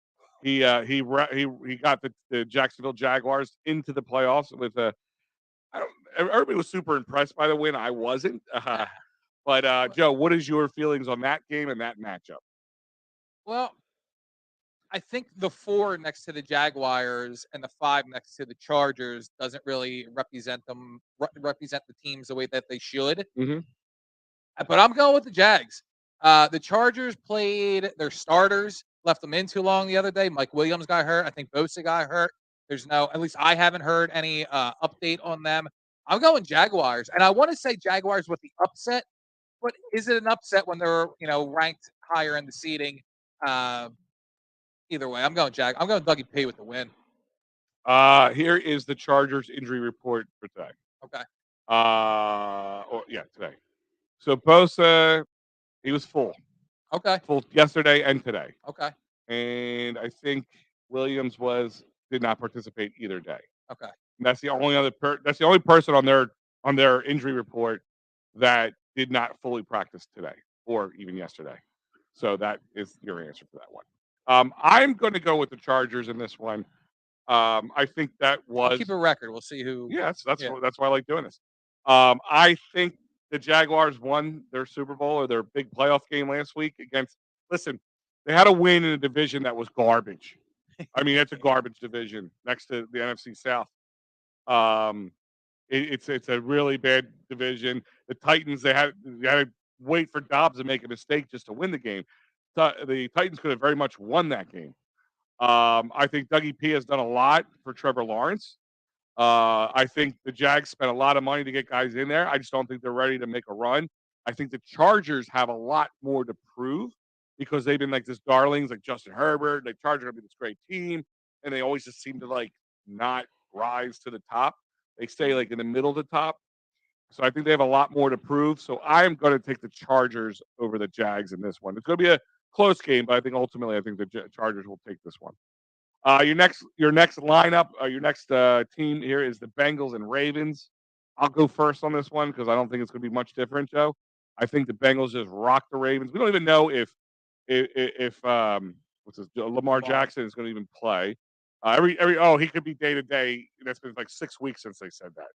He got the Jacksonville Jaguars into the playoffs with everybody was super impressed by the win. I wasn't. But Joe, what is your feelings on that game and that matchup? Well, I think the 4 next to the Jaguars and the 5 next to the Chargers doesn't really represent the teams the way that they should. Mm-hmm. But I'm going with the Jags. The Chargers played their starters, left them in too long the other day. Mike Williams got hurt. I think Bosa got hurt. There's no, at least I haven't heard any update on them. I'm going Jaguars, and I want to say Jaguars with the upset, but is it an upset when they're ranked higher in the seeding? Uh, Either way, I'm going Jag. I'm going Dougie P with the win. Here is the Chargers injury report for today. Okay. Today. So Bosa, he was full Okay. yesterday and today, Okay. and I think Williams did not participate either day. Okay. And that's the only person on their injury report that did not fully practice today or even yesterday. So that is your answer for that one. I'm going to go with the Chargers in this one. I think that I'll was keep a record. We'll see who. Yes, that's Yeah. that's why I like doing this. I think the Jaguars won their Super Bowl or their big playoff game last week against. Listen, they had a win in a division that was garbage. I mean, it's a garbage division next to the NFC South. It's a really bad division. The Titans they had to wait for Dobbs to make a mistake just to win the game. The Titans could have very much won that game. I think Dougie P has done a lot for Trevor Lawrence. I think the Jags spent a lot of money to get guys in there. I just don't think they're ready to make a run. I think the Chargers have a lot more to prove because they've been like this darlings, like Justin Herbert. The Chargers are going to be this great team, and they always just seem to like not rise to the top. They stay like in the middle of the top. So I think they have a lot more to prove. So I am going to take the Chargers over the Jags in this one. It's going to be a close game, but I think ultimately the Chargers will take this one. Your next lineup, your next team here is the Bengals and Ravens. I'll go first on this one because I don't think it's going to be much different, Joe. I think the Bengals just rock the Ravens. We don't even know if Lamar Jackson is going to even play. He could be day to day. That's been like 6 weeks since they said that.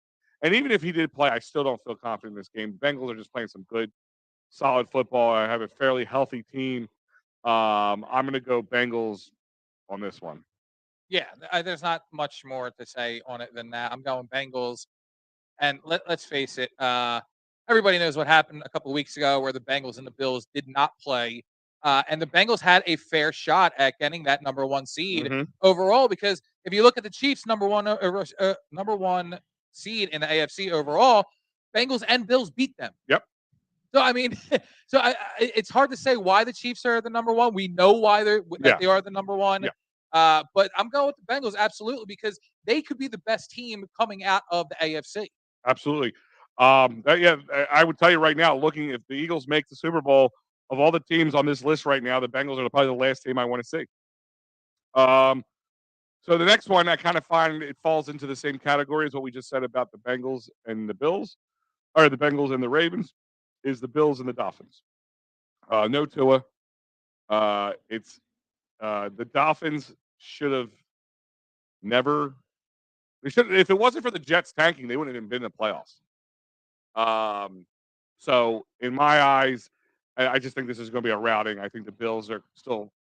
And even if he did play, I still don't feel confident in this game. Bengals are just playing some good, solid football. I have a fairly healthy team. I'm going to go Bengals on this one. Yeah, there's not much more to say on it than that. I'm going Bengals, and let's face it. Everybody knows what happened a couple of weeks ago, where the Bengals and the Bills did not play, and the Bengals had a fair shot at getting that number one seed overall. Because if you look at the Chiefs' number one seed in the AFC overall, Bengals and Bills beat them. Yep. So I mean, it's hard to say why the Chiefs are the number one. We know why they are the number one. Yeah. But I'm going with the Bengals absolutely because they could be the best team coming out of the AFC. Absolutely. I would tell you right now, looking if the Eagles make the Super Bowl, of all the teams on this list right now, the Bengals are probably the last team I want to see. So the next one, I kind of find it falls into the same category as what we just said about the Bengals and the Bills, or the Bengals and the Ravens, is the Bills and the Dolphins. No Tua. It's the Dolphins should have never. They should. If it wasn't for the Jets tanking, they wouldn't have even been in the playoffs. So in my eyes, I just think this is going to be a routing. I think the Bills are still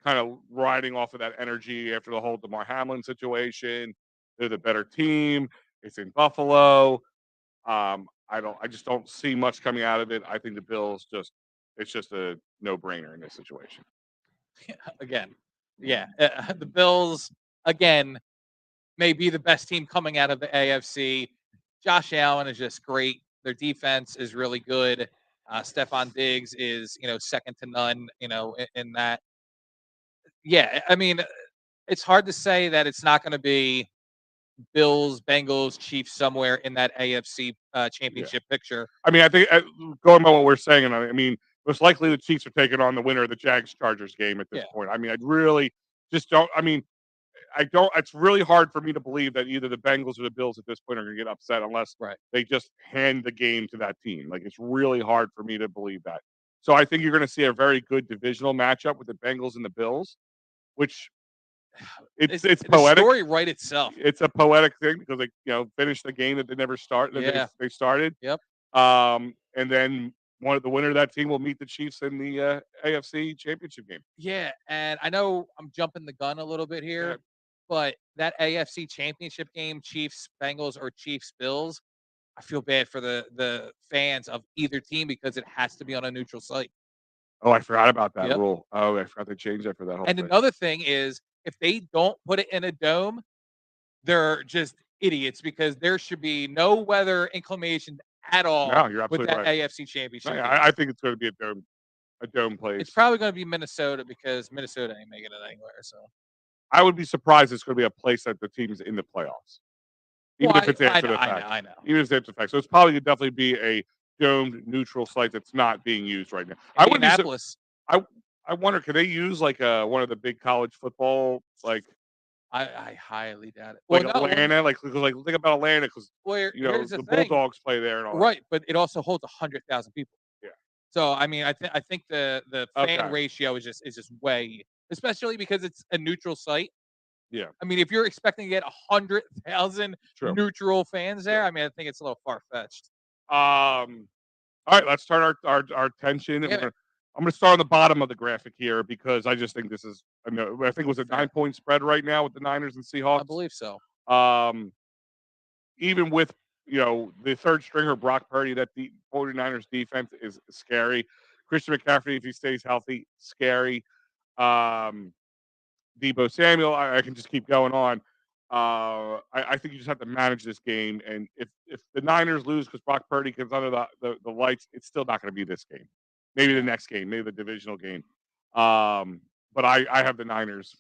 kind of riding off of that energy after the whole DeMar Hamlin situation. They're the better team. It's in Buffalo. I just don't see much coming out of it. I think the Bills it's just a no-brainer in this situation. Again, yeah, the Bills again may be the best team coming out of the AFC. Josh Allen is just great. Their defense is really good. Stephon Diggs is second to none. In that. Yeah, I mean, it's hard to say that it's not going to be Bills, Bengals, Chiefs somewhere in that AFC championship picture. I mean, I think going by what we're saying, and I mean, most likely the Chiefs are taking on the winner of the Jags-Chargers game at this point. I mean, I really just don't. I mean, I don't. It's really hard for me to believe that either the Bengals or the Bills at this point are going to get upset unless they just hand the game to that team. Like, it's really hard for me to believe that. So I think you're going to see a very good divisional matchup with the Bengals and the Bills, which it's poetic. The story right itself. It's a poetic thing because they finished the game that they never started. They started. Yep. And then the winner of that team will meet the Chiefs in the AFC Championship game. Yeah, and I know I'm jumping the gun a little bit here, but that AFC Championship game, Chiefs Bengals or Chiefs Bills, I feel bad for the fans of either team because it has to be on a neutral site. Oh, I forgot about that Yep. rule. Oh, I forgot they changed that for that whole And thing. another thing is, if they don't put it in a dome, they're just idiots because there should be no weather inclination at all No, you're with absolutely that right. AFC Championship No, game. I think it's going to be a dome place. It's probably going to be Minnesota because Minnesota ain't making it anywhere. So, I would be surprised it's going to be a place that the team's in the playoffs, even if it's after the fact. I know. Even if it's after the fact. So it's probably going to definitely be a domed neutral site that's not being used right now. I would be. Indianapolis. I wonder, could they use like one of the big college football I highly doubt it. like Well, no, Atlanta? Like think about Atlanta because well, here's the the thing. Bulldogs play there and all that. Right, but it also holds 100,000 people. Yeah. So I mean, I think the fan Okay. ratio is just way, especially because it's a neutral site. Yeah. I mean, if you're expecting to get 100,000 True. neutral fans there, I mean, I think it's a little far fetched. All right, let's turn our attention. Yeah. I'm going to start on the bottom of the graphic here because I just think this is. I think it was a 9-point spread right now with the Niners and Seahawks. I believe so. Even with the third stringer Brock Purdy, that the 49ers defense is scary. Christian McCaffrey, if he stays healthy, scary. Debo Samuel, I can just keep going on. I think you just have to manage this game, and if the Niners lose because Brock Purdy comes under the lights, it's still not going to be this game. Maybe the next game, maybe the divisional game. But I have the Niners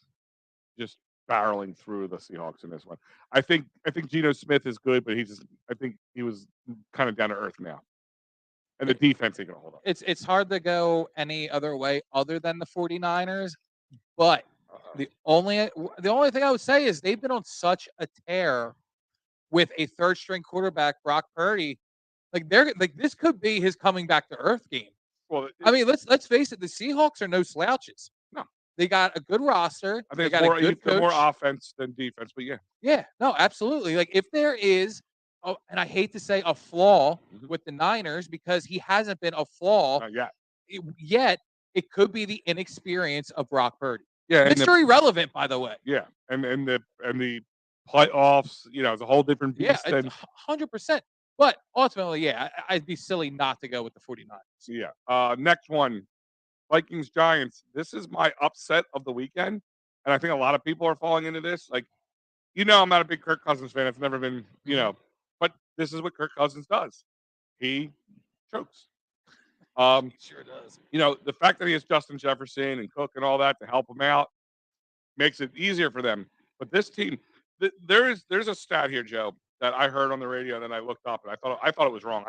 just barreling through the Seahawks in this one. I think Geno Smith is good, but I think he was kind of down to earth now, and the defense ain't going to hold up. It's hard to go any other way other than the 49ers, but the only thing I would say is they've been on such a tear with a third string quarterback, Brock Purdy. This could be his coming back to earth game. Well, I mean, let's face it, the Seahawks are no slouches. No. They got a good roster. I think they got a good coach. more offense than defense, but yeah. Yeah, no, absolutely. Like if there is, and I hate to say a flaw with the Niners because he hasn't been a flaw Not yet. yet. It could be the inexperience of Brock Purdy. Yeah, Mr. Irrelevant, by the way. Yeah, and the playoffs, it's a whole different beast. Yeah, 100%. But ultimately, yeah, I'd be silly not to go with the 49ers. Yeah. Next one, Vikings Giants. This is my upset of the weekend, and I think a lot of people are falling into this. Like, I'm not a big Kirk Cousins fan. It's never been, but this is what Kirk Cousins does. He chokes. He sure does. The fact that he has Justin Jefferson and Cook and all that to help him out makes it easier for them. But this team, there's a stat here, Joe, that I heard on the radio, and then I looked up, and I thought it was wrong.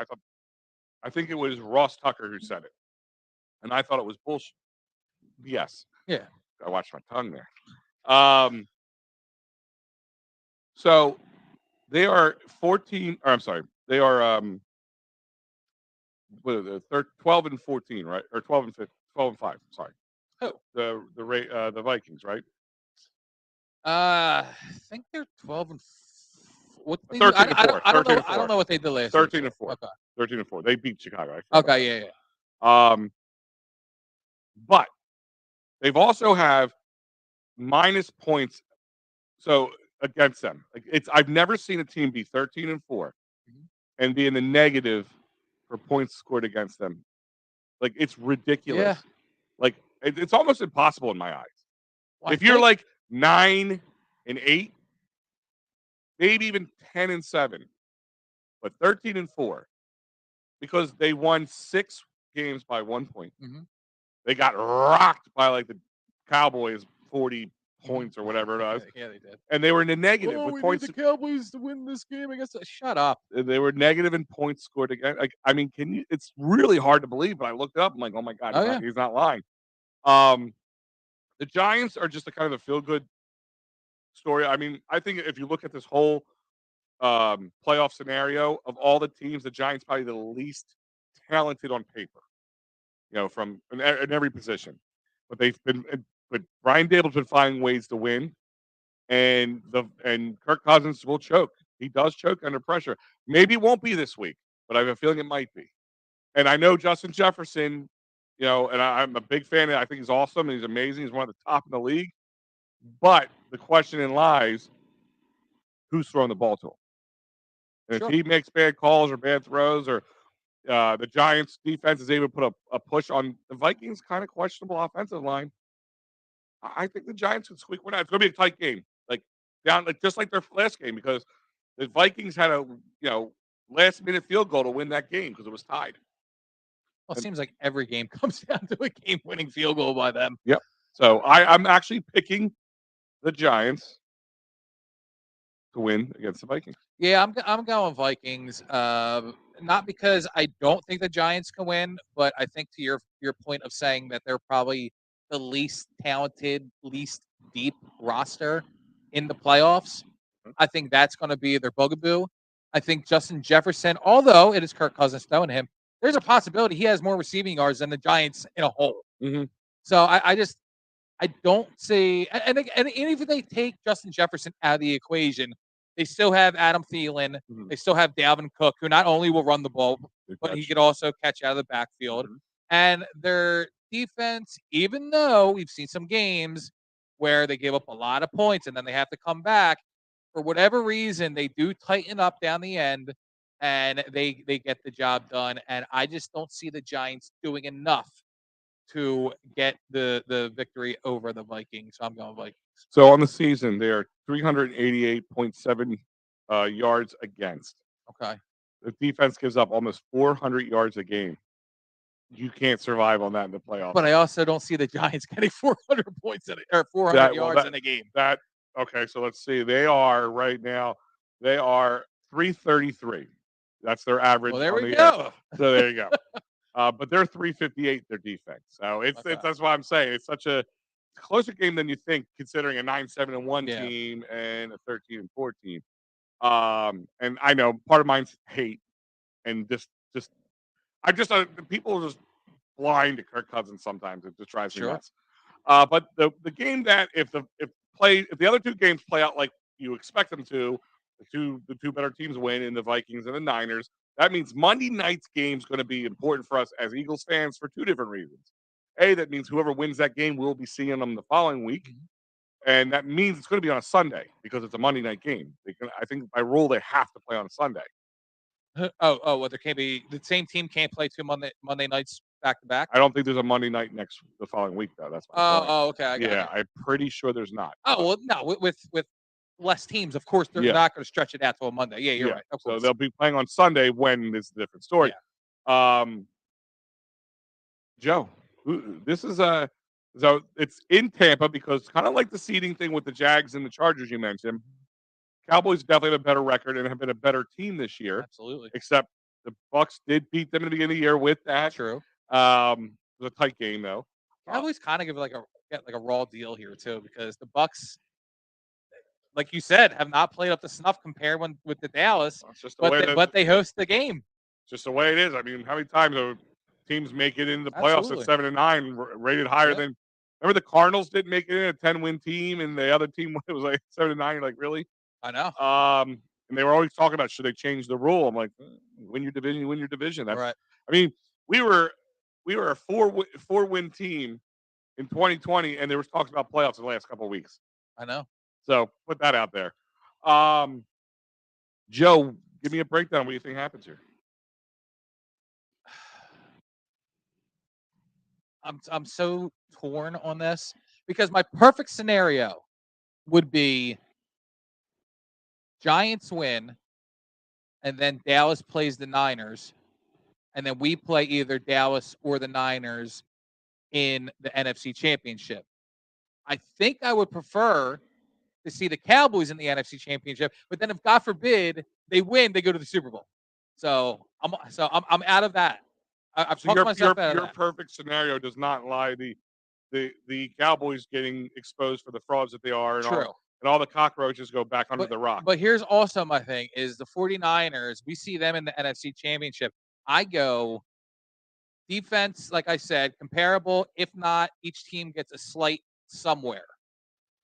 I think it was Ross Tucker who said it, and I thought it was bullshit. Yes. Yeah. I watched my tongue there. So they are 14. Or I'm sorry, they are 12 and 14, right? Or 12 and 15, 12 and 5. Sorry. Oh, the Vikings, right? I think they're 12 and. What they 13 and 4. I don't know what they did last. 13 and 4. Okay. 13 and 4. They beat Chicago. Okay. Yeah. But they've also have minus points. So against them, I've never seen a team be 13 and 4 and be in the negative for points scored against them. Like it's ridiculous. Yeah. Like it's almost impossible in my eyes. Well, if you're like 9 and 8, maybe even 10 and 7, but 13 and 4, because they won 6 games by 1 point. They got rocked by like the Cowboys 40 points or whatever it was. Yeah, they did. And they were in the negative with points. Need the Cowboys to win this game. I guess. Shut up. They were negative in points scored again. Like, I mean, it's really hard to believe, but I looked up. I'm like, oh my God, he's not lying. The Giants are just a kind of a feel-good story. I mean, I think if you look at this whole playoff scenario of all the teams, the Giants probably the least talented on paper. From in every position, but but Brian Dable's been finding ways to win, and Kirk Cousins will choke. He does choke under pressure. Maybe it won't be this week, but I have a feeling it might be. And I know Justin Jefferson, and I'm a big fan. I think he's awesome and he's amazing. He's one of the top in the league. But the question lies, who's throwing the ball to him? And if he makes bad calls or bad throws or The Giants defense is able to put a push on the Vikings kind of questionable offensive line. I think the Giants could squeak one out. It's going to be a tight game, like down, like just like their last game, because the Vikings had a last minute field goal to win that game because it was tied. Well, it seems like every game comes down to a game-winning field goal by them. Yep. So I'm actually picking the Giants to win against the Vikings. Yeah, I'm going Vikings. Not because I don't think the Giants can win, but I think to your point of saying that they're probably the least talented, least deep roster in the playoffs. I think that's going to be their bugaboo. I think Justin Jefferson, although it is Kirk Cousins throwing him, there's a possibility he has more receiving yards than the Giants in a whole. Mm-hmm. So I don't see, and even if they take Justin Jefferson out of the equation, they still have Adam Thielen. Mhm. They still have Dalvin Cook, who not only will run the ball, but he could also catch out of the backfield. Mhm. And their defense, even though we've seen some games where they give up a lot of points and then they have to come back, for whatever reason, they do tighten up down the end and they get the job done. And I just don't see the Giants doing enough to get the victory over the Vikings. So I'm going Vikings. So on the season, they are 388.7 yards against. Okay. The defense gives up almost 400 yards a game. You can't survive on that in the playoffs. But I also don't see the Giants getting 400 points or 400 yards in a game. Okay, so let's see. They are right now. They are 333. That's their average. Well, there we go. So there you go. But they're 358. Their defense. So it's that's why I'm saying it's such a closer game than you think, considering a 9-7-1 team and a 13-4 team. And I know part of mine's hate and people are just blind to Kirk Cousins sometimes. It just drives me nuts. But the game that if the other two games play out like you expect them to, the two better teams win in the Vikings and the Niners. That means Monday night's game is going to be important for us as Eagles fans for two different reasons. A, that means whoever wins that game will be seeing them the following week. And that means it's going to be on a Sunday because it's a Monday night game. I think by rule they have to play on a Sunday. Well, there can't be the same team can't play two Monday nights back to back. I don't think there's a Monday night the following week though. That's okay. I got it. I'm pretty sure there's not. Oh well, no, with less teams, of course they're not going to stretch it out to a Monday. Yeah, you're right. Of so course. they'll be playing on Sunday when it's a different story. Yeah. Joe, this is so it's in Tampa because kind of like the seeding thing with the Jags and the Chargers you mentioned. Cowboys definitely have a better record and have been a better team this year. Absolutely. Except the Bucs did beat them in the beginning of the year with that. True. It was a tight game though. Cowboys kind of give get a raw deal here too because the Bucs, like you said, have not played up to snuff compared with the Dallas. It's just the but they host the game. Just the way it is. I mean, how many times have teams make it in the playoffs at 7-9, rated higher than? Remember the Cardinals didn't make it in a 10-win team, and the other team was like 7-9. You're like, really? I know. And they were always talking about should they change the rule. I'm like, win your division, you win your division. That's right. I mean, we were a four-win team in 2020, and there was talks about playoffs in the last couple of weeks. I know. So put that out there. Joe, give me a breakdown. What do you think happens here? I'm so torn on this because my perfect scenario would be Giants win, and then Dallas plays the Niners, and then we play either Dallas or the Niners in the NFC Championship. I think I would prefer to see the Cowboys in the NFC Championship, but then if God forbid they win, they go to the Super Bowl. So I'm out of that. I've talked myself out of that. Your perfect scenario does not lie. The Cowboys getting exposed for the frauds that they are, and all the cockroaches go back under the rock. But here's also my thing: is the 49ers. We see them in the NFC Championship. I go defense, like I said, comparable. If not, each team gets a slight somewhere.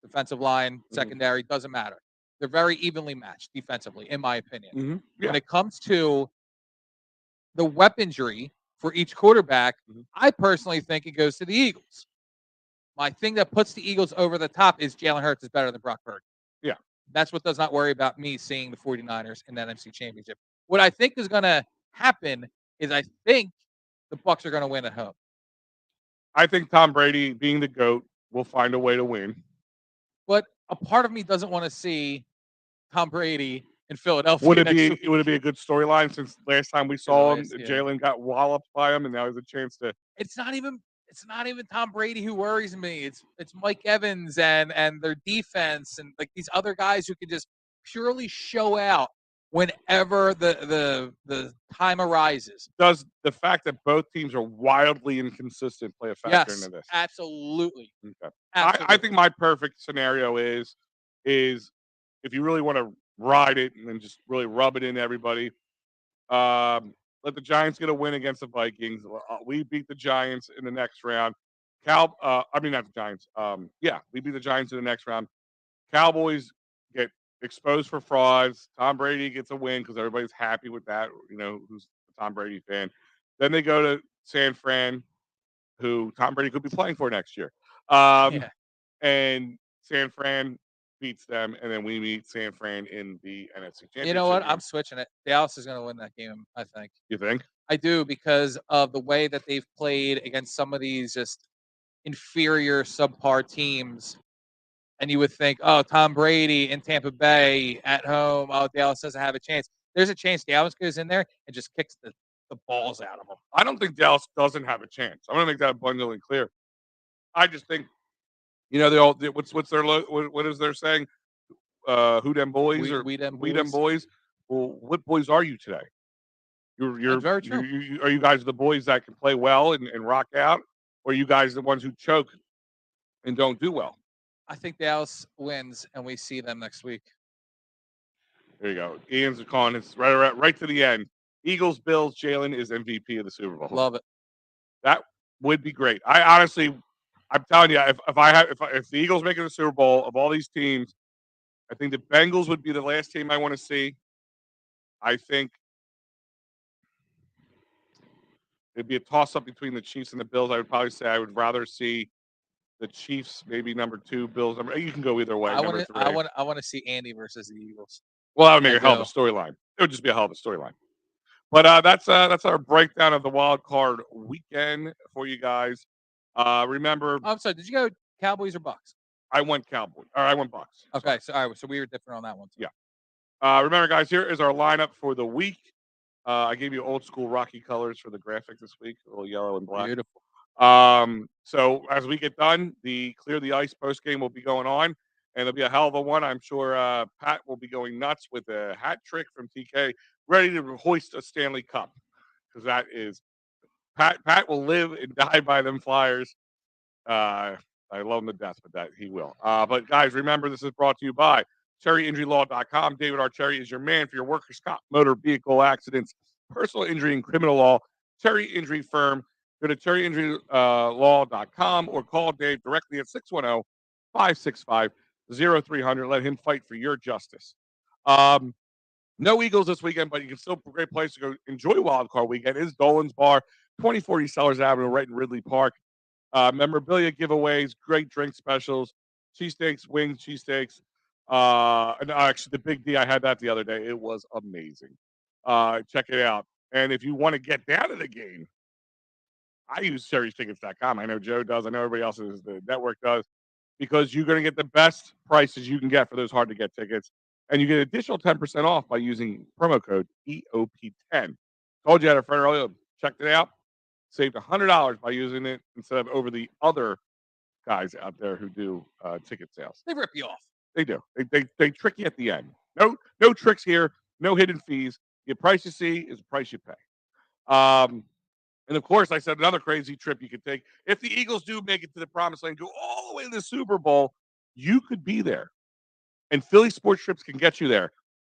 Defensive line, secondary, doesn't matter. They're very evenly matched defensively, in my opinion. Mm-hmm. Yeah. When it comes to the weaponry for each quarterback, I personally think it goes to the Eagles. My thing that puts the Eagles over the top is Jalen Hurts is better than Brock Purdy. Yeah. That's what does not worry about me seeing the 49ers in the NFC Championship. What I think is going to happen is I think the Bucks are going to win at home. I think Tom Brady, being the GOAT, will find a way to win. But a part of me doesn't want to see Tom Brady in Philadelphia next week. Would it be a good storyline since last time we saw him, Yeah. Jalen got walloped by him, and now has a chance to. It's not even Tom Brady who worries me. It's Mike Evans and their defense and like these other guys who can just purely show out whenever the time arises. Does the fact that both teams are wildly inconsistent play a factor into this? Absolutely. Okay. Absolutely. I think my perfect scenario is if you really want to ride it and then just really rub it in everybody, let the Giants get a win against the Vikings. We beat the Giants in the next round. Not the Giants. We beat the Giants in the next round. Cowboys get exposed for frauds. Tom Brady gets a win because everybody's happy with that. Who's a Tom Brady fan. Then they go to San Fran, who Tom Brady could be playing for next year. And San Fran beats them, and then we meet San Fran in the NFC Championship. You know what? game. I'm switching it. Dallas is going to win that game, I think. You think? I do, because of the way that they've played against some of these just inferior subpar teams. And you would think, oh, Tom Brady in Tampa Bay at home. Oh, Dallas doesn't have a chance. There's a chance Dallas goes in there and just kicks the balls out of them. I don't think Dallas doesn't have a chance. I'm going to make that abundantly clear. I just think, what's their what is their saying? Who them boys We them boys? Well, what boys are you today? You're very true. Are you guys the boys that can play well and rock out, or are you guys the ones who choke and don't do well? I think Dallas wins, and we see them next week. There you go. Ian's calling. It's right to the end. Eagles, Bills, Jalen is MVP of the Super Bowl. Love it. That would be great. I'm telling you, if the Eagles make it to the Super Bowl, of all these teams, I think the Bengals would be the last team I want to see. I think it'd be a toss-up between the Chiefs and the Bills. I would probably say I would rather see the Chiefs, maybe number 2, Bills. You can go either way. I want to see Andy versus the Eagles. Well, that would make a hell of a storyline. It would just be a hell of a storyline. But that's our breakdown of the wild card weekend for you guys. Remember, I'm sorry. Did you go Cowboys or Bucks? I went Cowboys. Or I went Bucks. Okay, so we were different on that one too. Yeah. Remember, guys, here is our lineup for the week. I gave you old school Rocky colors for the graphic this week, a little yellow and black. Beautiful. So as we get done, the Clear the Ice post game will be going on, and it'll be a hell of a one. I'm sure Pat will be going nuts with a hat trick from TK, ready to hoist a Stanley Cup, because that is Pat will live and die by them Flyers. I love him to death, but that he will. But guys, remember, this is brought to you by CherryInjuryLaw.com. David R. Cherry is your man for your workers' comp, motor vehicle accidents, personal injury, and criminal law. Cherry Injury Firm. Go to CherryInjuryLaw.com or call Dave directly at 610-565-0300. Let him fight for your justice. No Eagles this weekend, but you can still, a great place to go enjoy Wild Card Weekend is Dolan's Bar, 2040 Sellers Avenue, right in Ridley Park. Memorabilia giveaways, great drink specials, cheesesteaks, wings, cheesesteaks. And actually, the Big D, I had that the other day. It was amazing. Check it out. And if you want to get down to the game, I use Sherry'sTickets.com. I know Joe does. I know everybody else in the network does, because you're going to get the best prices you can get for those hard-to-get tickets. And you get additional 10% off by using promo code EOP10. Told you I had a friend earlier. Checked it out. Saved $100 by using it instead of over the other guys out there who do ticket sales. They rip you off. They do. They trick you at the end. No tricks here. No hidden fees. The price you see is the price you pay. And of course, I said another crazy trip you could take. If the Eagles do make it to the promised land, go all the way to the Super Bowl, you could be there. And Philly Sports Trips can get you there.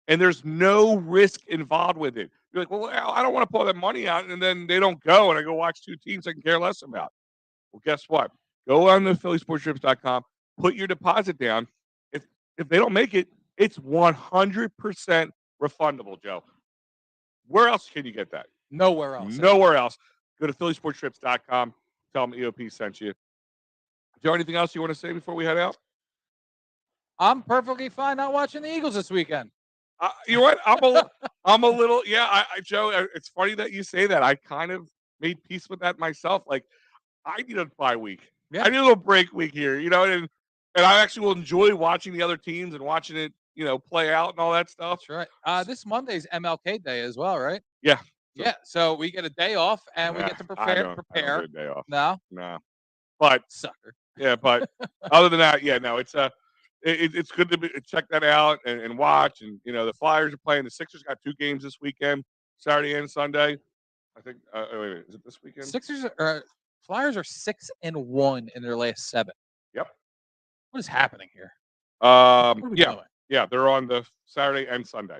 And there's no risk involved with it. You're like, well, I don't want to pull that money out, and then they don't go, and I go watch 2 teams I can care less about. Well, guess what? Go on to PhillySportsTrips.com, put your deposit down. If they don't make it, it's 100% refundable, Joe. Where else can you get that? Nowhere else. Nowhere else. Go to PhillySportsTrips.com. Tell them EOP sent you. Joe, anything else you want to say before we head out? I'm perfectly fine not watching the Eagles this weekend. You know what? I'm a little. Yeah, Joe. It's funny that you say that. I kind of made peace with that myself. Like I need a bye week. Yeah. I need a little break week here. You know, and I actually will enjoy watching the other teams and watching it. You know, play out and all that stuff. That's right. This Monday's MLK Day as well, right? Yeah. Yeah. So we get a day off and we get to I prepare. don't get a day off. No, No. But sucker. yeah, but other than that, yeah, no, it's it's good to check that out and watch. And you know, the Flyers are playing. The Sixers got 2 games this weekend, Saturday and Sunday. I think. Wait, is it this weekend? Flyers are 6-1 in their last 7. Yep. What is happening here? What are we doing? Yeah, they're on the Saturday and Sunday.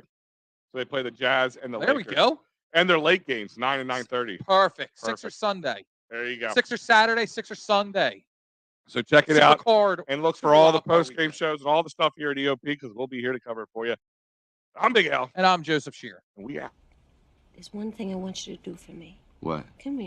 So they play the Jazz and the There Lakers. we go. And their late games, 9 and 9:30. Perfect. Sixers Sunday. There you go. Sixers Saturday. Sixers Sunday. So check it Super out card. and look for all the Super Wild Card post game weekend. shows and all the stuff here at EOP because we'll be here to cover it for you. I'm Big Al, And I'm Joseph Shear. and we out. There's one thing I want you to do for me. What? Come here.